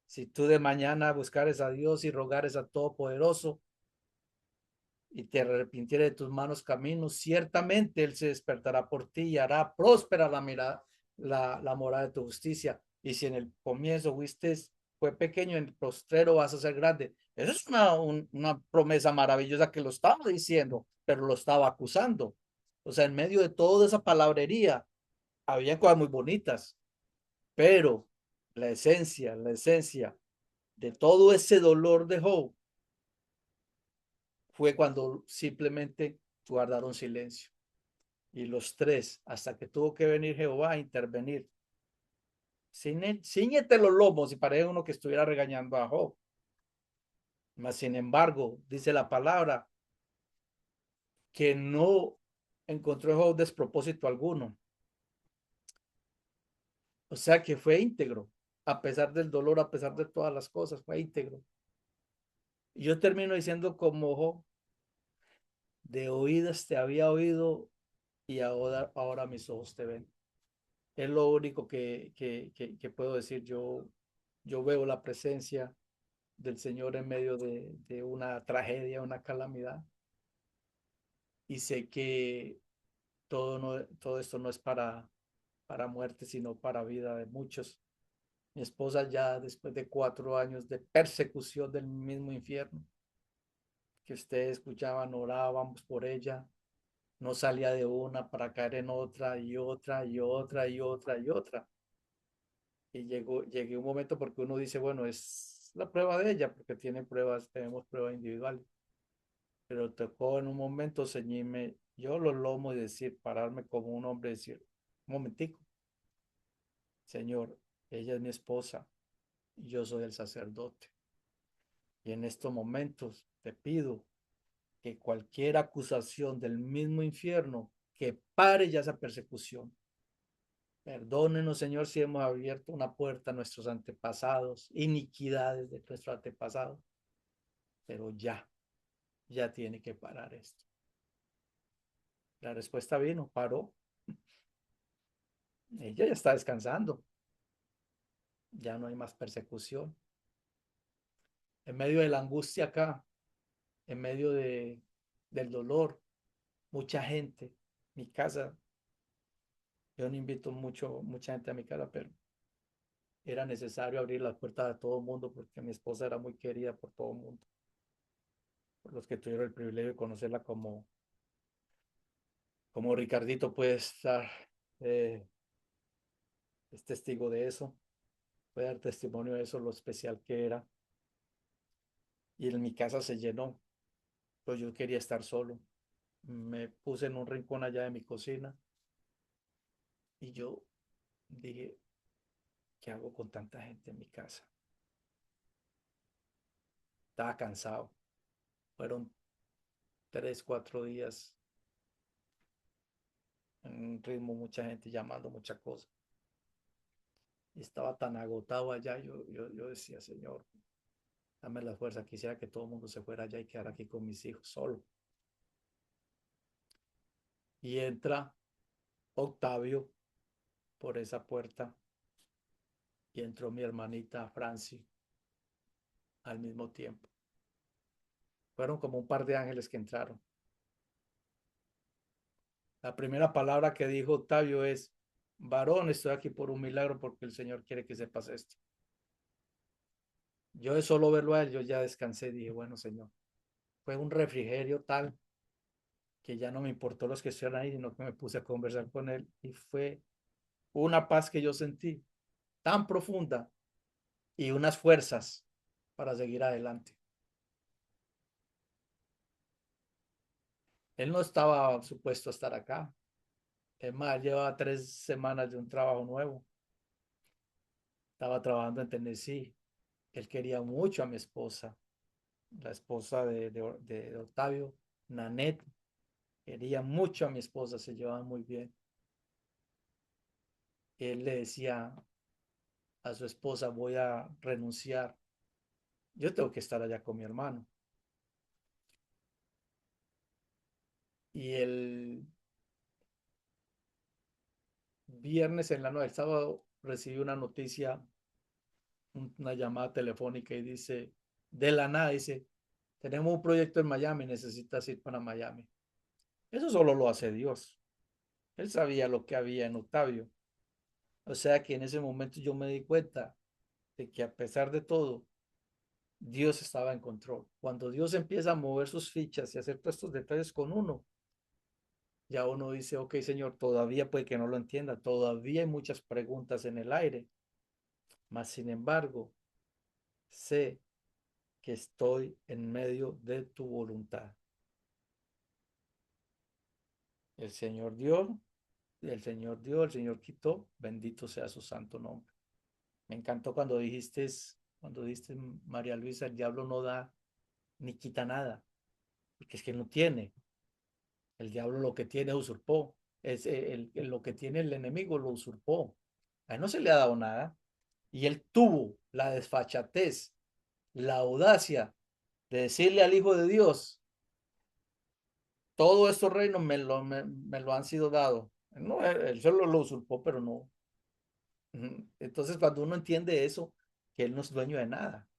si tú de mañana buscares a Dios y rogares a Todopoderoso, y te arrepintieres de tus malos caminos, ciertamente Él se despertará por ti y hará próspera la morada de tu justicia. Y si en el comienzo fue pequeño, en el postrero vas a ser grande. Eso es una promesa maravillosa que lo estaba diciendo, pero lo estaba acusando. O sea, en medio de toda esa palabrería, había cosas muy bonitas, pero la esencia de todo ese dolor de Job fue cuando simplemente guardaron silencio. Y los tres, hasta que tuvo que venir Jehová a intervenir. Cíñete los lomos y parece uno que estuviera regañando a Job. Mas, sin embargo, dice la palabra que no encontró Job despropósito alguno. O sea que fue íntegro, a pesar del dolor, a pesar de todas las cosas, fue íntegro. Y yo termino diciendo como Job, de oídas te había oído y ahora mis ojos te ven. Es lo único que puedo decir. Yo veo la presencia del Señor en medio de una tragedia, una calamidad. Y sé que todo esto no es para muerte, sino para vida de muchos. Mi esposa ya después de 4 años de persecución del mismo infierno, que ustedes escuchaban, orábamos por ella, no salía de una para caer en otra y otra y otra y otra y otra. Y llegué un momento porque uno dice, bueno, es la prueba de ella, porque tenemos pruebas individuales. Pero tocó en un momento ceñirme yo los lomos y decir, pararme como un hombre y decir, un momentico, Señor, ella es mi esposa y yo soy el sacerdote. Y en estos momentos te pido que cualquier acusación del mismo infierno, que pare ya esa persecución. Perdónenos, Señor, si hemos abierto una puerta a nuestros antepasados, iniquidades de nuestros antepasados, pero ya tiene que parar esto. La respuesta vino, paró. Ella ya está descansando. Ya no hay más persecución. En medio de la angustia acá, en medio del dolor, mucha gente, mi casa, yo no invito mucha gente a mi casa, pero era necesario abrir las puertas a todo el mundo porque mi esposa era muy querida por todo el mundo, por los que tuvieron el privilegio de conocerla como Ricardito puede estar, eh, es testigo de eso, puede dar testimonio de eso, lo especial que era. Y en mi casa se llenó, pero yo quería estar solo. Me puse en un rincón allá de mi cocina y yo dije, ¿qué hago con tanta gente en mi casa? Estaba cansado. Fueron 3, 4 días en un ritmo, mucha gente llamando, muchas cosas. Y estaba tan agotado allá, yo decía, Señor, dame la fuerza. Quisiera que todo el mundo se fuera allá y quedara aquí con mis hijos solo. Y entra Octavio por esa puerta y entró mi hermanita Franci al mismo tiempo. Fueron como un par de ángeles que entraron. La primera palabra que dijo Octavio es, varón, estoy aquí por un milagro porque el Señor quiere que sepas esto. Yo de solo verlo a él, yo ya descansé, dije, bueno, Señor, fue un refrigerio tal que ya no me importó los que estuvieran ahí, sino que me puse a conversar con él y fue una paz que yo sentí tan profunda y unas fuerzas para seguir adelante. Él no estaba supuesto a estar acá. Es más, llevaba 3 semanas de un trabajo nuevo. Estaba trabajando en Tennessee. Él quería mucho a mi esposa, la esposa de Octavio, Nanette. Quería mucho a mi esposa, se llevaban muy bien. Él le decía a su esposa, voy a renunciar. Yo tengo que estar allá con mi hermano. Y el viernes en la noche, el sábado, recibí una noticia, una llamada telefónica y dice, de la nada, dice, tenemos un proyecto en Miami, necesitas ir para Miami. Eso solo lo hace Dios. Él sabía lo que había en Octavio. O sea que en ese momento yo me di cuenta de que a pesar de todo, Dios estaba en control. Cuando Dios empieza a mover sus fichas y hacer todos estos detalles con uno, ya uno dice, ok, Señor, todavía puede que no lo entienda, todavía hay muchas preguntas en el aire, mas sin embargo, sé que estoy en medio de tu voluntad. El Señor dio, el Señor quitó, bendito sea su santo nombre. Me encantó cuando dijiste, María Luisa, el diablo no da ni quita nada, porque es que no tiene. El diablo lo que tiene usurpó. Lo que tiene el enemigo lo usurpó. A él no se le ha dado nada. Y él tuvo la desfachatez, la audacia de decirle al Hijo de Dios, todos estos reinos me lo han sido dado. No, él solo lo usurpó, pero no. Entonces, cuando uno entiende eso, que él no es dueño de nada.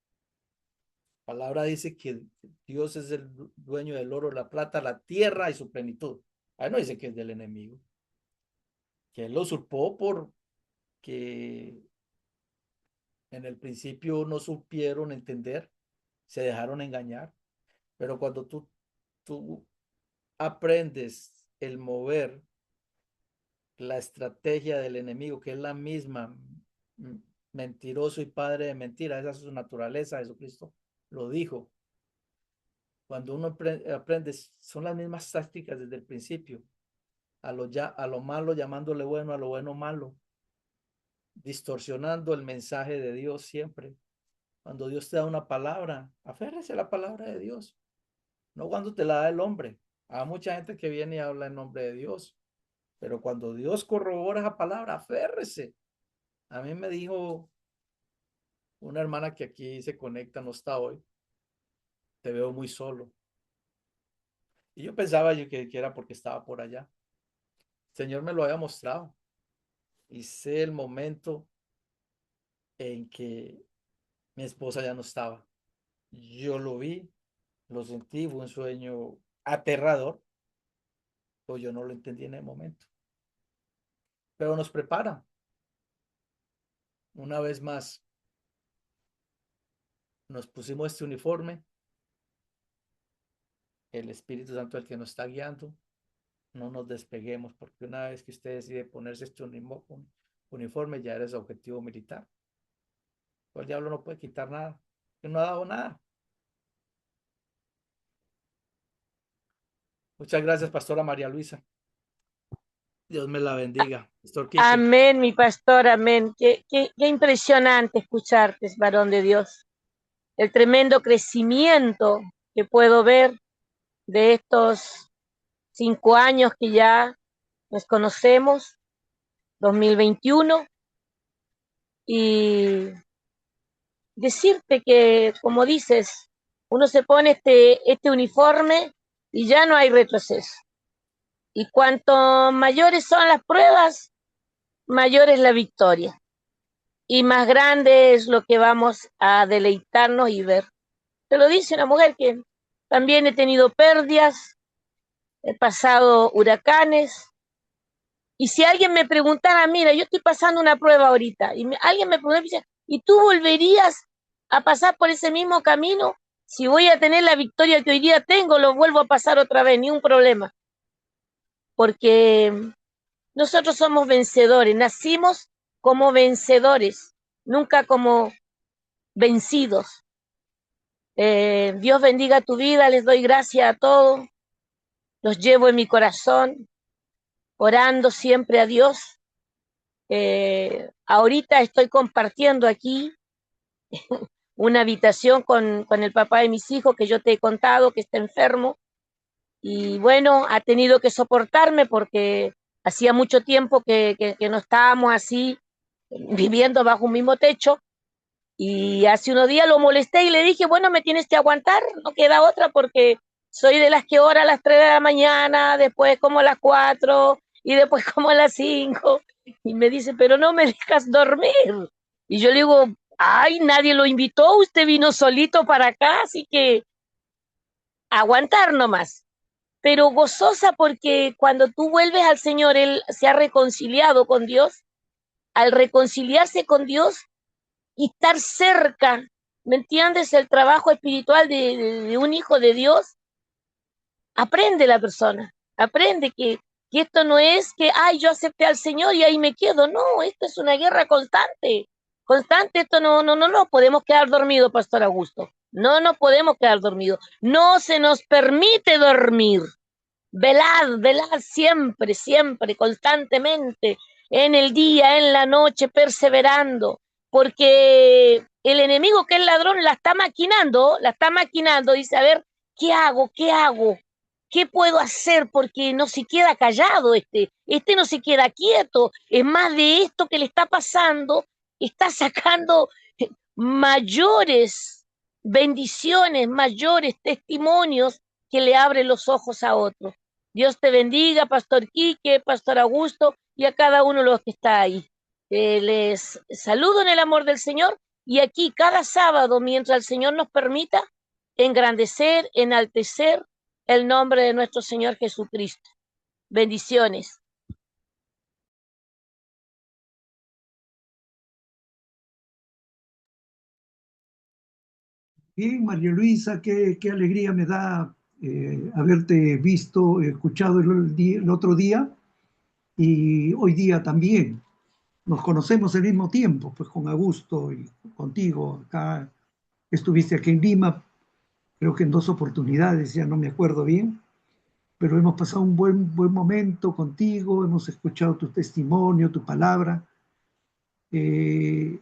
La palabra dice que Dios es el dueño del oro, la plata, la tierra y su plenitud. Ahí no dice que es del enemigo, que él lo usurpó porque en el principio no supieron entender, se dejaron engañar, pero cuando tú aprendes el mover la estrategia del enemigo, que es la misma, mentiroso y padre de mentira, esa es su naturaleza, Jesucristo lo dijo. Cuando uno aprende, son las mismas tácticas desde el principio, a lo malo llamándole bueno, a lo bueno malo, distorsionando el mensaje de Dios siempre. Cuando Dios te da una palabra, aférrese a la palabra de Dios, no cuando te la da el hombre. Hay mucha gente que viene y habla en nombre de Dios, pero cuando Dios corrobora esa palabra, aférrese. A mí me dijo una hermana que aquí se conecta, no está hoy, te veo muy solo. Y yo pensaba que era porque estaba por allá. El Señor me lo había mostrado y sé el momento en que mi esposa ya no estaba. Yo lo vi, lo sentí, fue un sueño aterrador, pero yo no lo entendí en el momento. Pero nos prepara una vez más. Nos pusimos este uniforme, el Espíritu Santo el que nos está guiando, no nos despeguemos, porque una vez que usted decide ponerse este uniforme, ya eres objetivo militar. Pues el diablo no puede quitar nada, que no ha dado nada. Muchas gracias, Pastora María Luisa. Dios me la bendiga. Pastor Quique. Amén, mi pastor, amén. Qué impresionante escucharte, varón de Dios. El tremendo crecimiento que puedo ver de estos 5 años que ya nos conocemos, 2021, y decirte que, como dices, uno se pone este uniforme y ya no hay retroceso. Y cuanto mayores son las pruebas, mayor es la victoria. Y más grande es lo que vamos a deleitarnos y ver. Te lo dice una mujer que también he tenido pérdidas, he pasado huracanes. Y si alguien me preguntara, mira, yo estoy pasando una prueba ahorita, y alguien me pregunta, ¿y tú volverías a pasar por ese mismo camino? Si voy a tener la victoria que hoy día tengo, lo vuelvo a pasar otra vez, ni un problema. Porque nosotros somos vencedores, nacimos como vencedores, nunca como vencidos. Dios bendiga tu vida, les doy gracias a todos, los llevo en mi corazón, orando siempre a Dios. Ahorita estoy compartiendo aquí una habitación con el papá de mis hijos, que yo te he contado que está enfermo, y bueno, ha tenido que soportarme porque hacía mucho tiempo que no estábamos así, viviendo bajo un mismo techo, y hace unos días lo molesté y le dije, bueno, me tienes que aguantar, no queda otra porque soy de las que ora a las 3 de la mañana, después como a las 4 y después como a las 5. Y me dice, pero no me dejas dormir. Y yo le digo, ay, nadie lo invitó, usted vino solito para acá, así que aguantar nomás. Pero gozosa porque cuando tú vuelves al Señor, Él se ha reconciliado con Dios. Al reconciliarse con Dios, y estar cerca, ¿me entiendes? El trabajo espiritual de un hijo de Dios, aprende la persona, aprende que esto no es que, ay, yo acepté al Señor y ahí me quedo, no, esto es una guerra constante, constante, esto no podemos quedar dormidos, Pastor Augusto, no nos podemos quedar dormidos, no se nos permite dormir, velad siempre, siempre, constantemente, en el día, en la noche, perseverando, porque el enemigo que es ladrón la está maquinando, dice, a ver, ¿qué hago? ¿Qué hago? ¿Qué puedo hacer? Porque no se queda callado este no se queda quieto, es más de esto que le está pasando, está sacando mayores bendiciones, mayores testimonios que le abren los ojos a otros. Dios te bendiga, Pastor Quique, Pastor Augusto y a cada uno de los que está ahí. Les saludo en el amor del Señor y aquí cada sábado, mientras el Señor nos permita, engrandecer, enaltecer el nombre de nuestro Señor Jesucristo. Bendiciones. Bien, María Luisa, qué alegría me da haberte visto, escuchado el otro día y hoy día también. Nos conocemos al mismo tiempo, pues con Augusto y contigo. Acá estuviste aquí en Lima, creo que en 2 oportunidades, ya no me acuerdo bien, pero hemos pasado un buen momento contigo, hemos escuchado tu testimonio, tu palabra. Eres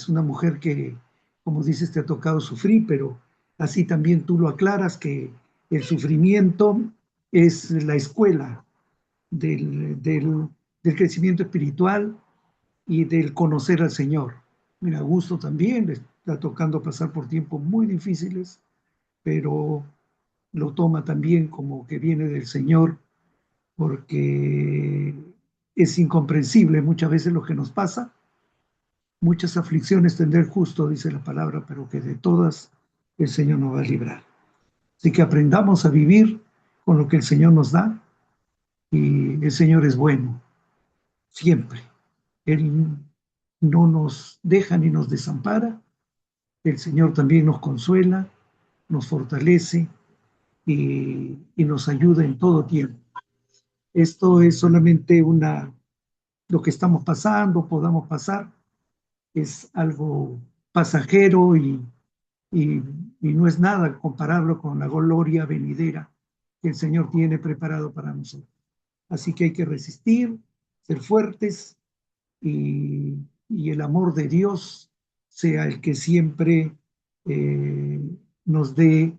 una mujer que como dices, te ha tocado sufrir, pero así también tú lo aclaras que el sufrimiento es la escuela del crecimiento espiritual y del conocer al Señor. Mira, Augusto también le está tocando pasar por tiempos muy difíciles, pero lo toma también como que viene del Señor, porque es incomprensible muchas veces lo que nos pasa. Muchas aflicciones tendrá el justo, dice la palabra, pero que de todas el Señor nos va a librar. Así que aprendamos a vivir con lo que el Señor nos da, y el Señor es bueno, siempre. Él no nos deja ni nos desampara. El Señor también nos consuela, nos fortalece y nos ayuda en todo tiempo. Esto es solamente lo que estamos pasando, podamos pasar, es algo pasajero y, y no es nada comparable con la gloria venidera que el Señor tiene preparado para nosotros. Así que hay que resistir, ser fuertes y el amor de Dios sea el que siempre eh, nos dé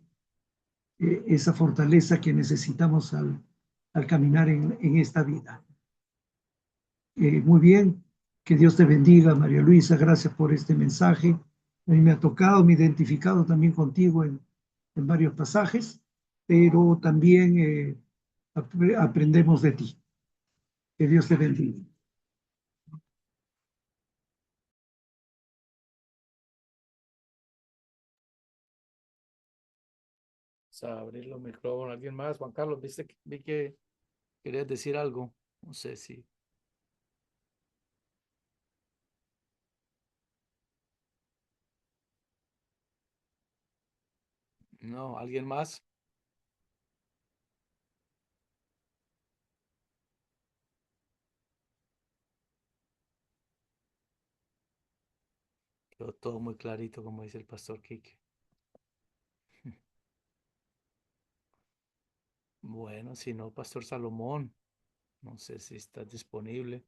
esa fortaleza que necesitamos al caminar en esta vida. Muy bien, que Dios te bendiga, María Luisa, gracias por este mensaje. A mí me ha tocado, me he identificado también contigo en varios pasajes, pero también aprendemos de ti. Que Dios te bendiga. A abrir los micrófonos. ¿Alguien más? Juan Carlos, vi que querías decir algo. No sé si. No, ¿alguien más? Quedó todo muy clarito, como dice el pastor Quique. Bueno, si no, Pastor Salomón, no sé si estás disponible.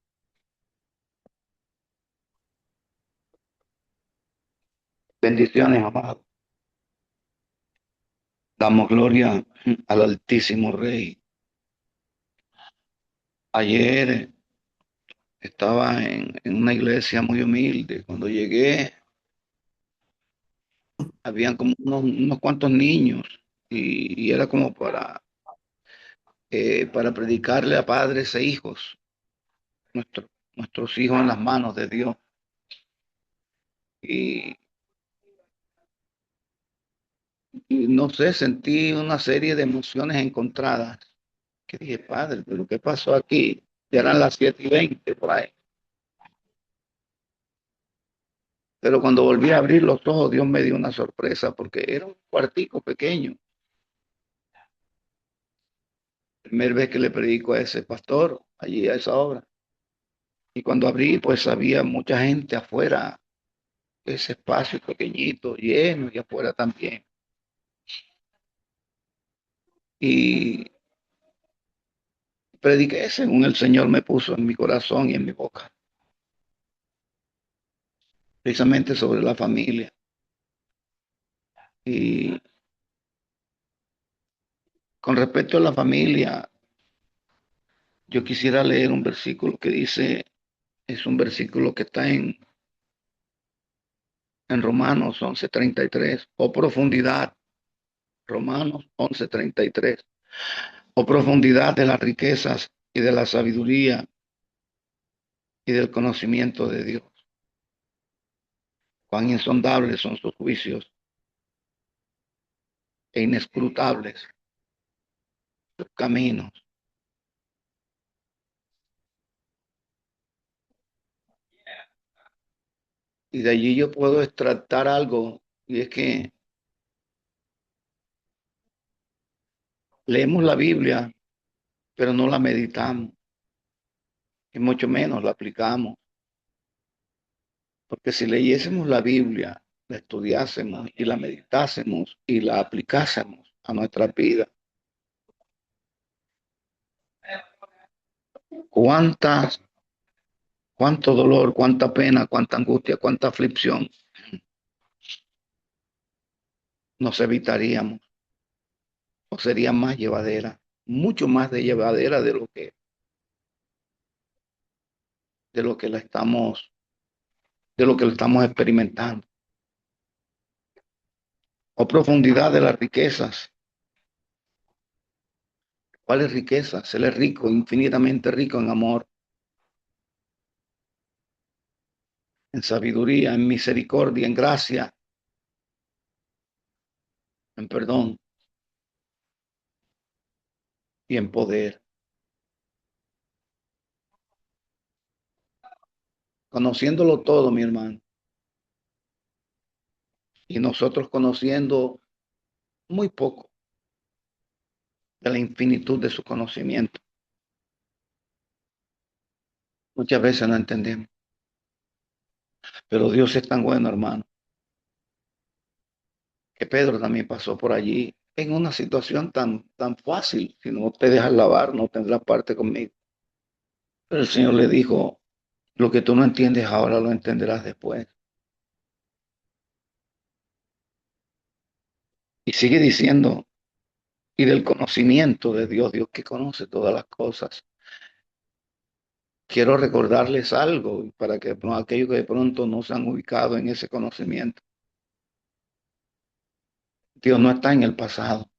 Bendiciones, amado. Damos gloria al Altísimo Rey. Ayer estaba en una iglesia muy humilde. Cuando llegué, habían como unos cuantos niños y era como para predicarle a padres e hijos, nuestros hijos en las manos de Dios. Y, y no sé, sentí una serie de emociones encontradas. Que dije, Padre, ¿pero qué pasó aquí? Ya eran las 7:20 por ahí. Pero cuando volví a abrir los ojos, Dios me dio una sorpresa porque era un cuartico pequeño. Primera vez que le predico a ese pastor allí a esa obra. Y cuando abrí, pues había mucha gente afuera, ese espacio pequeñito, lleno y afuera también. Y prediqué según el Señor me puso en mi corazón y en mi boca, precisamente sobre la familia. Y con respecto a la familia, yo quisiera leer un versículo que dice, es un versículo que está en Romanos 11:33, o profundidad, Romanos 11:33, o profundidad de las riquezas y de la sabiduría y del conocimiento de Dios. Cuán insondables son sus juicios e inescrutables sus caminos. Y de allí yo puedo extractar algo, y es que leemos la Biblia, pero no la meditamos, y mucho menos la aplicamos. Porque si leyésemos la Biblia, la estudiásemos y la meditásemos y la aplicásemos a nuestra vida, cuántas, cuánto dolor, cuánta pena, cuánta angustia, cuánta aflicción nos evitaríamos o sería más llevadera, mucho más de llevadera de lo que la estamos, de lo que lo estamos experimentando. O profundidad de las riquezas. ¿Cuáles riquezas? Él es rico, infinitamente rico en amor, en sabiduría, en misericordia, en gracia, en perdón y en poder. Conociéndolo todo, mi hermano, y nosotros conociendo muy poco de la infinitud de su conocimiento. Muchas veces no entendemos, pero Dios es tan bueno, hermano, que Pedro también pasó por allí en una situación tan fácil. Si no te dejas lavar, no tendrás parte conmigo. Pero el Señor le dijo, lo que tú no entiendes ahora lo entenderás después. Y sigue diciendo, y del conocimiento de Dios, Dios que conoce todas las cosas. Quiero recordarles algo para que aquellos que de pronto no se han ubicado en ese conocimiento. Dios no está en el pasado.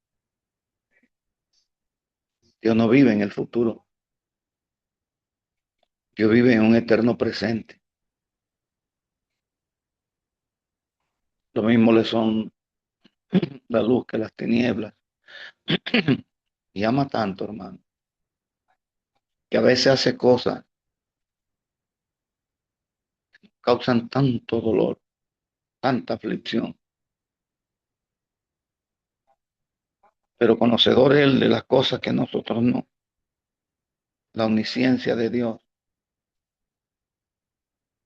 Dios no vive en el futuro. Dios vive en un eterno presente. Lo mismo le son la luz que las tinieblas. Y ama tanto, hermano, que a veces hace cosas que causan tanto dolor, tanta aflicción. Pero conocedor Él de las cosas que nosotros no. La omnisciencia de Dios.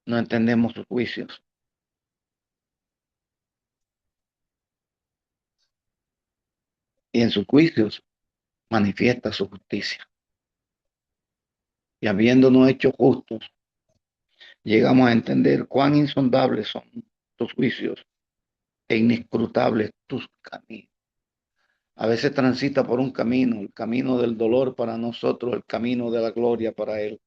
No entendemos sus juicios. Y en sus juicios manifiesta su justicia. Y habiéndonos hecho justos, llegamos a entender cuán insondables son tus juicios e inescrutables tus caminos. A veces transita por un camino, el camino del dolor para nosotros, el camino de la gloria para Él.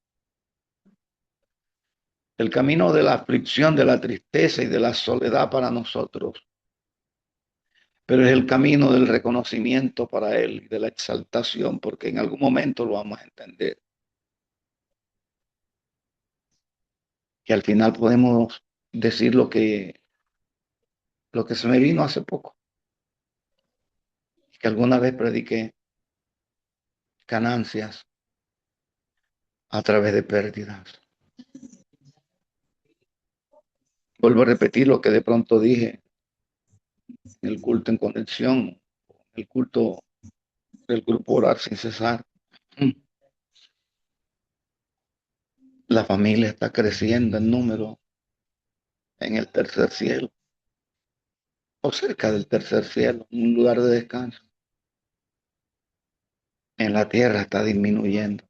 El camino de la aflicción, de la tristeza y de la soledad para nosotros. Pero es el camino del reconocimiento para Él y de la exaltación, porque en algún momento lo vamos a entender. Que al final podemos decir lo que se me vino hace poco. Que alguna vez prediqué ganancias a través de pérdidas. Vuelvo a repetir lo que de pronto dije en el culto en conexión, el culto del grupo Orar sin cesar. La familia está creciendo en número en el tercer cielo o cerca del tercer cielo, un lugar de descanso. En la tierra está disminuyendo.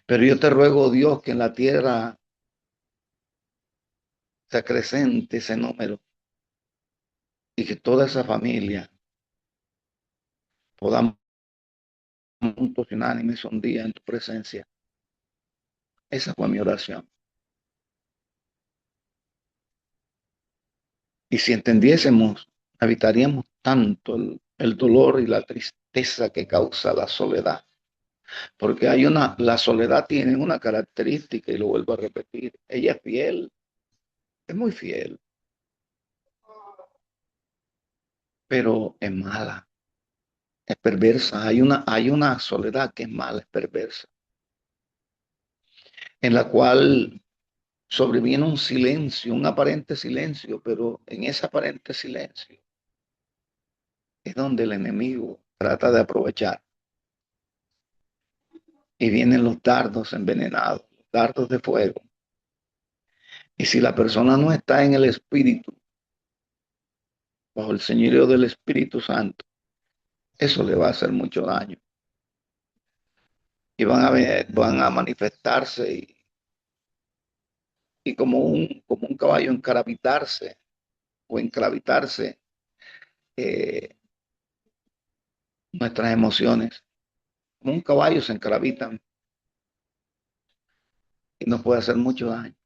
Pero yo te ruego, Dios, que en la tierra se acrecente ese número y que toda esa familia podamos juntos y unánimes un día en tu presencia. Esa fue mi oración. Y si entendiésemos, evitaríamos tanto el dolor y la tristeza que causa la soledad. Porque la soledad tiene una característica, y lo vuelvo a repetir, ella es fiel, es muy fiel, pero es mala, es perversa. Hay una soledad que es mala, es perversa, en la cual sobreviene un silencio, un aparente silencio, pero en ese aparente silencio es donde el enemigo trata de aprovechar. Y vienen los dardos envenenados, los dardos de fuego. Y si la persona no está en el Espíritu, bajo el señorío del Espíritu Santo, eso le va a hacer mucho daño. Y van a manifestarse y como un caballo encarabitarse o encravitarse nuestras emociones. Como un caballo se encaravitan y nos puede hacer mucho daño.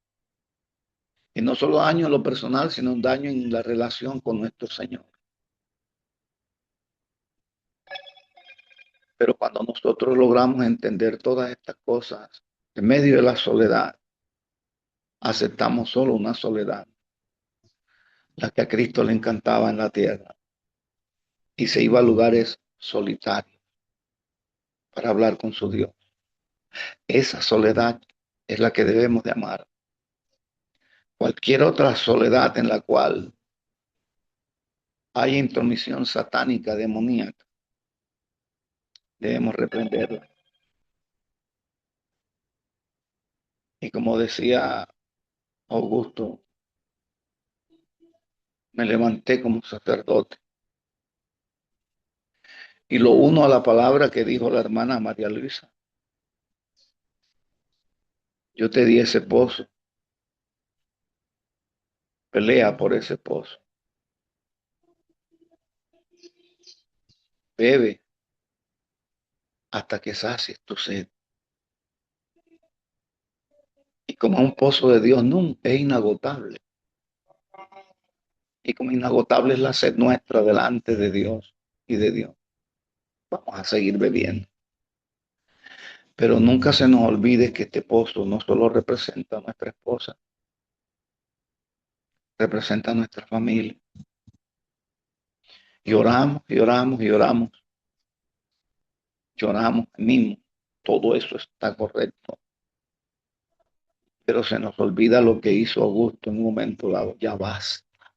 Y no solo daño en lo personal, sino un daño en la relación con nuestro Señor. Pero cuando nosotros logramos entender todas estas cosas, en medio de la soledad, aceptamos solo una soledad, la que a Cristo le encantaba en la tierra, y se iba a lugares solitarios para hablar con su Dios. Esa soledad es la que debemos de amar. Cualquier otra soledad en la cual hay intromisión satánica, demoníaca, debemos reprenderla. Y como decía Augusto, me levanté como sacerdote. Y lo uno a la palabra que dijo la hermana María Luisa. Yo te di ese pozo. Pelea por ese pozo. Bebe hasta que sacies tu sed. Y como un pozo de Dios nunca es inagotable. Y como inagotable es la sed nuestra delante de Dios y de Dios, vamos a seguir bebiendo. Pero nunca se nos olvide que este pozo no solo representa a nuestra esposa, representa a nuestra familia. Y oramos, y oramos, y oramos. Lloramos, mismo. Todo eso está correcto. Pero se nos olvida lo que hizo Augusto en un momento dado. Ya basta.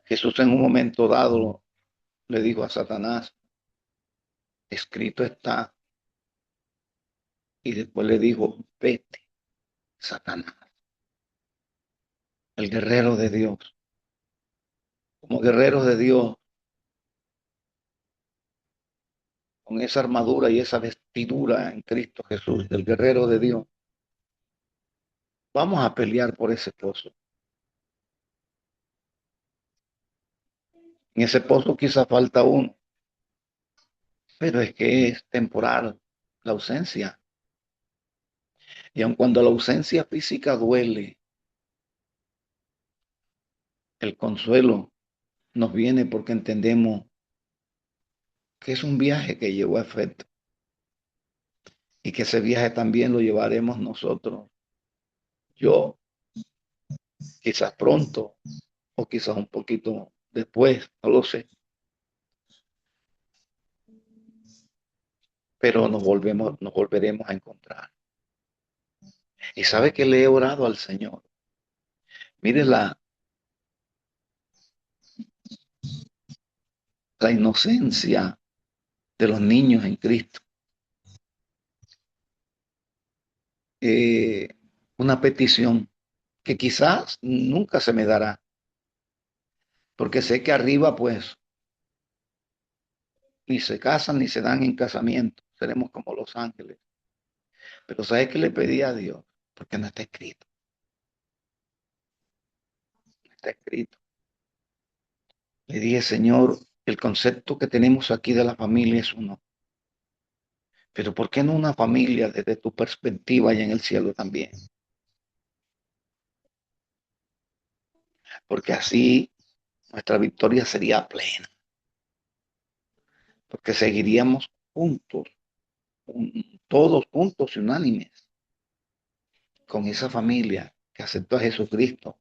Jesús en un momento dado le dijo a Satanás, escrito está. Y después le dijo, vete, Satanás, el guerrero de Dios. Como guerreros de Dios, con esa armadura y esa vestidura en Cristo Jesús, del guerrero de Dios, vamos a pelear por ese pozo. En ese pozo quizá falta uno, pero es que es temporal la ausencia. Y aun cuando la ausencia física duele, el consuelo nos viene porque entendemos que es un viaje que llevó a efecto y que ese viaje también lo llevaremos nosotros. Yo, quizás pronto o quizás un poquito después, no lo sé. Pero nos volveremos a encontrar. Y sabe que le he orado al Señor. Mire la inocencia de los niños en Cristo. Una petición que quizás nunca se me dará, porque sé que arriba pues ni se casan ni se dan en casamiento, seremos como los ángeles. Pero ¿sabe qué le pedí a Dios? Porque no está escrito. No está escrito. Le dije, Señor, el concepto que tenemos aquí de la familia es uno. Pero ¿por qué no una familia desde tu perspectiva y en el cielo también? Porque así nuestra victoria sería plena. Porque seguiríamos juntos, todos juntos y unánimes, con esa familia que aceptó a Jesucristo.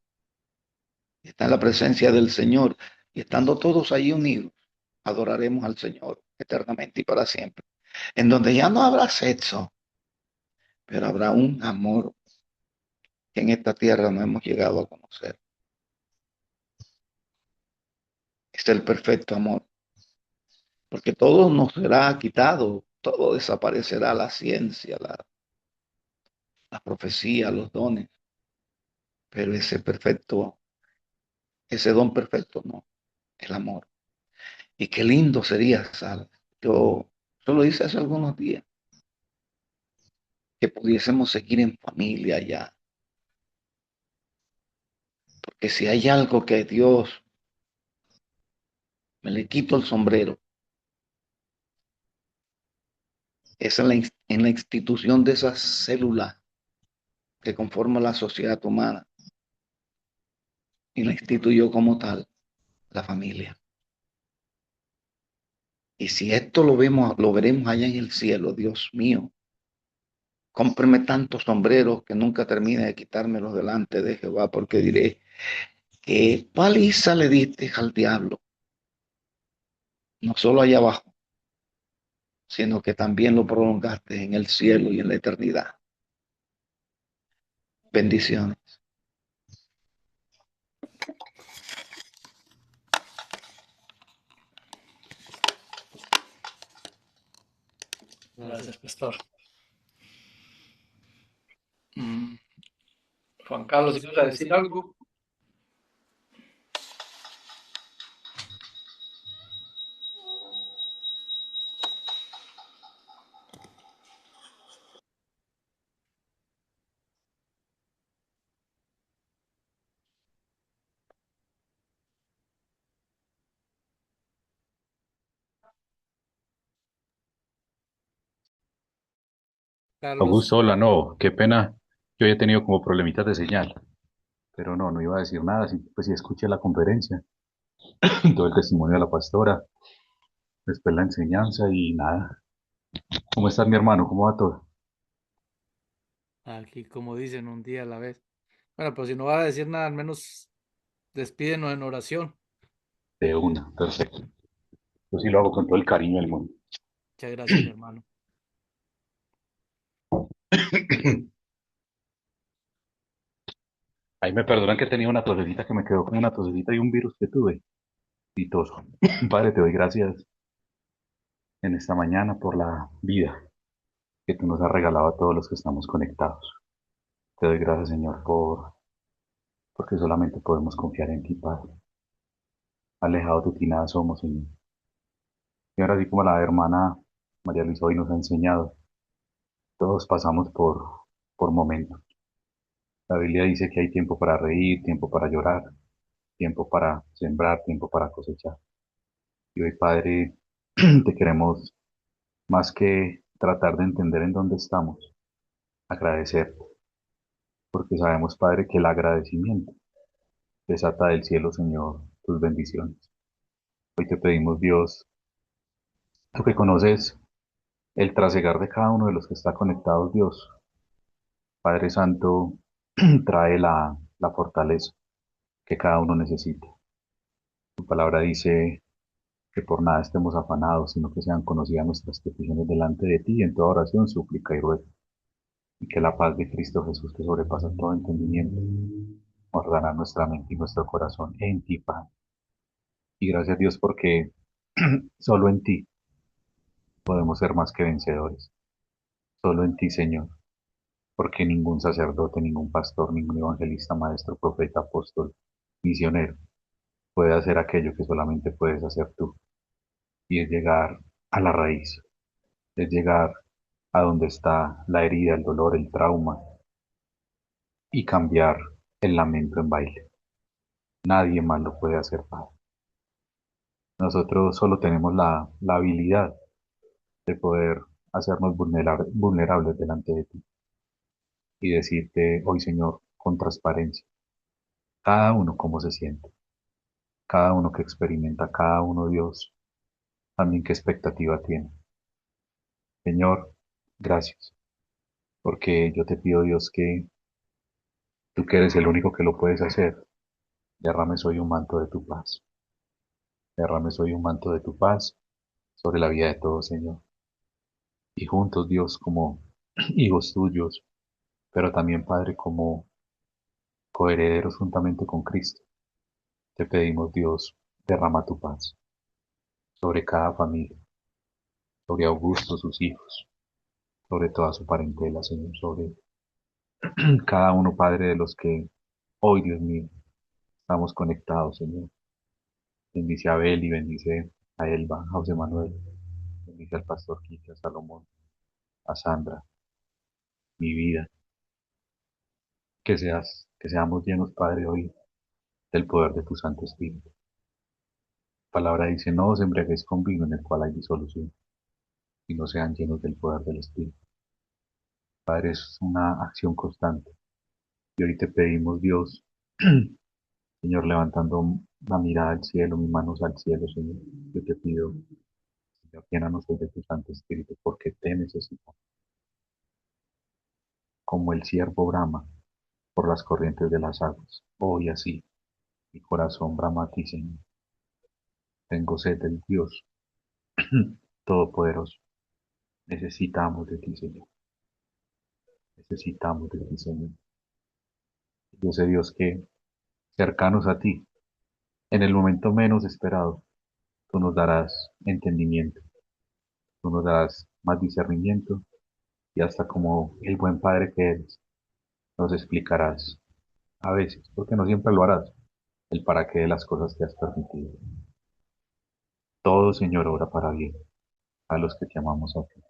Está en la presencia del Señor y estando todos allí unidos, adoraremos al Señor eternamente y para siempre. En donde ya no habrá sexo, pero habrá un amor que en esta tierra no hemos llegado a conocer. Es el perfecto amor. Porque todo nos será quitado, todo desaparecerá, la ciencia, la profecía, los dones. Pero ese don perfecto no, el amor. Y qué lindo sería, ¿sabes? Yo lo hice hace algunos días, que pudiésemos seguir en familia ya. Porque si hay algo que Dios me le quito el sombrero. Es en la institución de esas células que conforman la sociedad humana y la instituyó como tal, la familia. Y si esto lo veremos allá en el cielo, Dios mío, cómpreme tantos sombreros que nunca termine de quitármelos delante de Jehová, porque diré, ¿qué paliza le diste al diablo? No solo allá abajo, sino que también lo prolongaste en el cielo y en la eternidad. Bendiciones. Gracias, pastor. Juan Carlos, si quieres decir algo. Carlos, Augusto, hola, no, qué pena. Yo he tenido como problemitas de señal, pero no iba a decir nada. Sí, pues sí escuché la conferencia, todo el testimonio de la pastora, después la enseñanza y nada. ¿Cómo estás, mi hermano? ¿Cómo va todo? aquí como dicen, un día a la vez. Bueno, pues si no va a decir nada, al menos despídenos en oración. De una, perfecto. Yo sí lo hago con todo el cariño del mundo. Muchas gracias, mi hermano. Ahí me perdonan que tenía una tosecita que me quedó con una tosecita y un virus que tuve. Y toso. Padre, te doy gracias en esta mañana por la vida que tú nos has regalado a todos los que estamos conectados. Te doy gracias, Señor, porque solamente podemos confiar en ti, Padre. Alejados de ti nada somos, Señor. Y ahora, así como la hermana María Luisa hoy nos ha enseñado, todos pasamos por momentos. La Biblia dice que hay tiempo para reír, tiempo para llorar, tiempo para sembrar, tiempo para cosechar. Y hoy, Padre, te queremos más que tratar de entender en dónde estamos, agradecer, porque sabemos, Padre, que el agradecimiento desata del cielo, Señor, tus bendiciones. Hoy te pedimos, Dios, tú que conoces el trasegar de cada uno de los que está conectados, Dios, Padre Santo, trae la fortaleza que cada uno necesita. Tu palabra dice que por nada estemos afanados, sino que sean conocidas nuestras peticiones delante de ti en toda oración, súplica y ruego. Y que la paz de Cristo Jesús, que sobrepasa todo entendimiento, guardará nuestra mente y nuestro corazón en ti, Padre. Y gracias, Dios, porque solo en ti podemos ser más que vencedores. Solo en ti, Señor, porque ningún sacerdote, ningún pastor, ningún evangelista, maestro, profeta, apóstol, misionero puede hacer aquello que solamente puedes hacer tú, y es llegar a la raíz, es llegar a donde está la herida, el dolor, el trauma, y cambiar el lamento en baile. Nadie más lo puede hacer, Padre. Nosotros solo tenemos la habilidad de poder hacernos vulnerables delante de ti y decirte hoy, Señor, con transparencia, cada uno cómo se siente, cada uno que experimenta, cada uno, Dios, también qué expectativa tiene. Señor, gracias, porque yo te pido, Dios, que tú que eres el único que lo puedes hacer, derrame hoy un manto de tu paz. Derrame hoy un manto de tu paz sobre la vida de todos, Señor. Y juntos, Dios, como hijos tuyos, pero también, Padre, como coherederos juntamente con Cristo, te pedimos, Dios, derrama tu paz sobre cada familia, sobre Augusto, sus hijos, sobre toda su parentela, Señor, sobre cada uno, Padre, de los que hoy, Dios mío, estamos conectados, Señor. Bendice a Abel y bendice a Elba, a José Manuel, bendice al pastor Quique, a Salomón, a Sandra, mi vida, que seamos llenos, Padre, hoy del poder de tu Santo Espíritu. Palabra dice, no os embriaguéis con vino en el cual hay disolución, y no sean llenos del poder del Espíritu. Padre, es una acción constante. Y hoy te pedimos, Dios, Señor, levantando la mirada al cielo, mis manos al cielo, Señor, yo te pido, Señor, llénanos hoy de tu Santo Espíritu, porque te necesitamos. Como el ciervo brama por las corrientes de las aguas, hoy así, mi corazón brama a ti, Señor. Tengo sed del Dios Todopoderoso. Necesitamos de ti, Señor. Necesitamos de ti, Señor. Yo sé, Dios, que cercanos a ti, en el momento menos esperado, tú nos darás entendimiento, tú nos darás más discernimiento y hasta como el buen Padre que eres, nos explicarás a veces, porque no siempre lo harás, el para qué de las cosas que has permitido. Todo, Señor, obra para bien a los que te amamos a ti.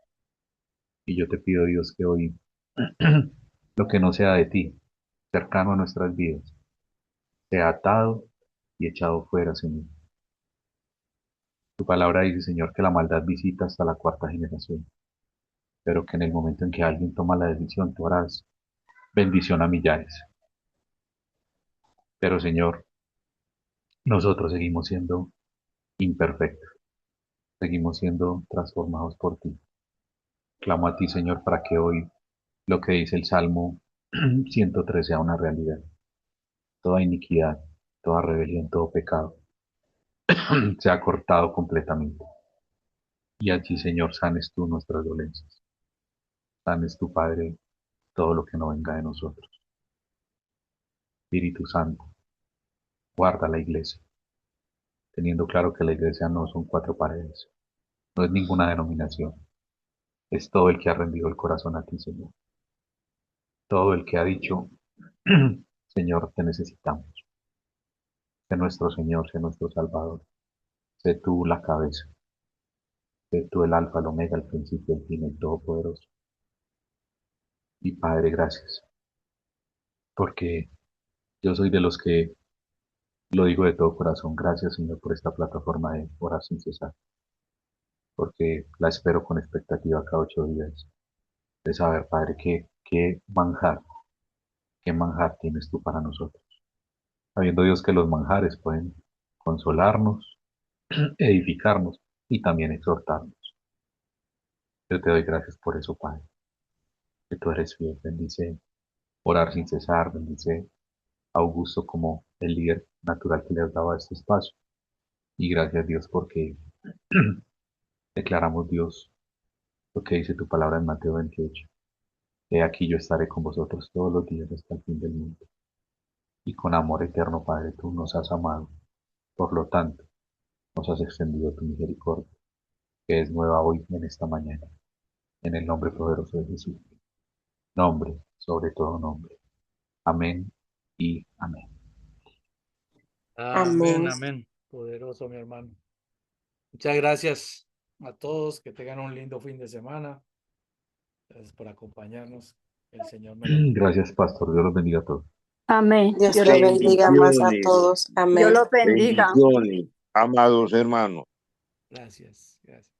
Y yo te pido, Dios, que hoy lo que no sea de ti, cercano a nuestras vidas, sea atado y echado fuera, Señor. Tu palabra dice, Señor, que la maldad visita hasta la cuarta generación, pero que en el momento en que alguien toma la decisión, tú harás bendición a millares. Pero, Señor, nosotros seguimos siendo imperfectos, seguimos siendo transformados por ti. Clamo a ti, Señor, para que hoy lo que dice el Salmo 103 sea una realidad. Toda iniquidad, toda rebelión, todo pecado sea cortado completamente. Y allí, Señor, sanes tú nuestras dolencias. Sanes tu Padre todo lo que no venga de nosotros. Espíritu Santo, guarda la iglesia, teniendo claro que la iglesia no son cuatro paredes, no es ninguna denominación, es todo el que ha rendido el corazón a ti, Señor. Todo el que ha dicho, Señor, te necesitamos. Sé nuestro Señor, sé nuestro Salvador. Sé tú la cabeza, sé tú el alfa, el omega, el principio, el fin, el todopoderoso. Y Padre, gracias, porque yo soy de los que lo digo de todo corazón. Gracias, Señor, por esta plataforma de orar sin cesar, porque la espero con expectativa cada 8 días. De saber, Padre, qué manjar tienes tú para nosotros. Sabiendo, Dios, que los manjares pueden consolarnos, edificarnos y también exhortarnos. Yo te doy gracias por eso, Padre, que tú eres fiel. Bendice orar sin cesar, bendice a Augusto como el líder natural que le has dado a este espacio. Y gracias, Dios, porque declaramos, Dios, lo que dice tu palabra en Mateo 28. He aquí yo estaré con vosotros todos los días hasta el fin del mundo. Y con amor eterno, Padre, tú nos has amado. Por lo tanto, nos has extendido tu misericordia, que es nueva hoy en esta mañana. En el nombre poderoso de Jesús. Nombre, sobre todo nombre. Amén y amén. Amén, Amén. amén. Poderoso, mi hermano. Muchas gracias a todos. Que tengan un lindo fin de semana. Gracias por acompañarnos. El Señor me los bendiga. Gracias, Pastor. Dios los bendiga a todos. Amén. Dios Dios lo lo bendiga bendiga. más a Bendiciones, todos. Dios Amén. los bendiga. bendiciones, amados hermanos. Gracias, gracias.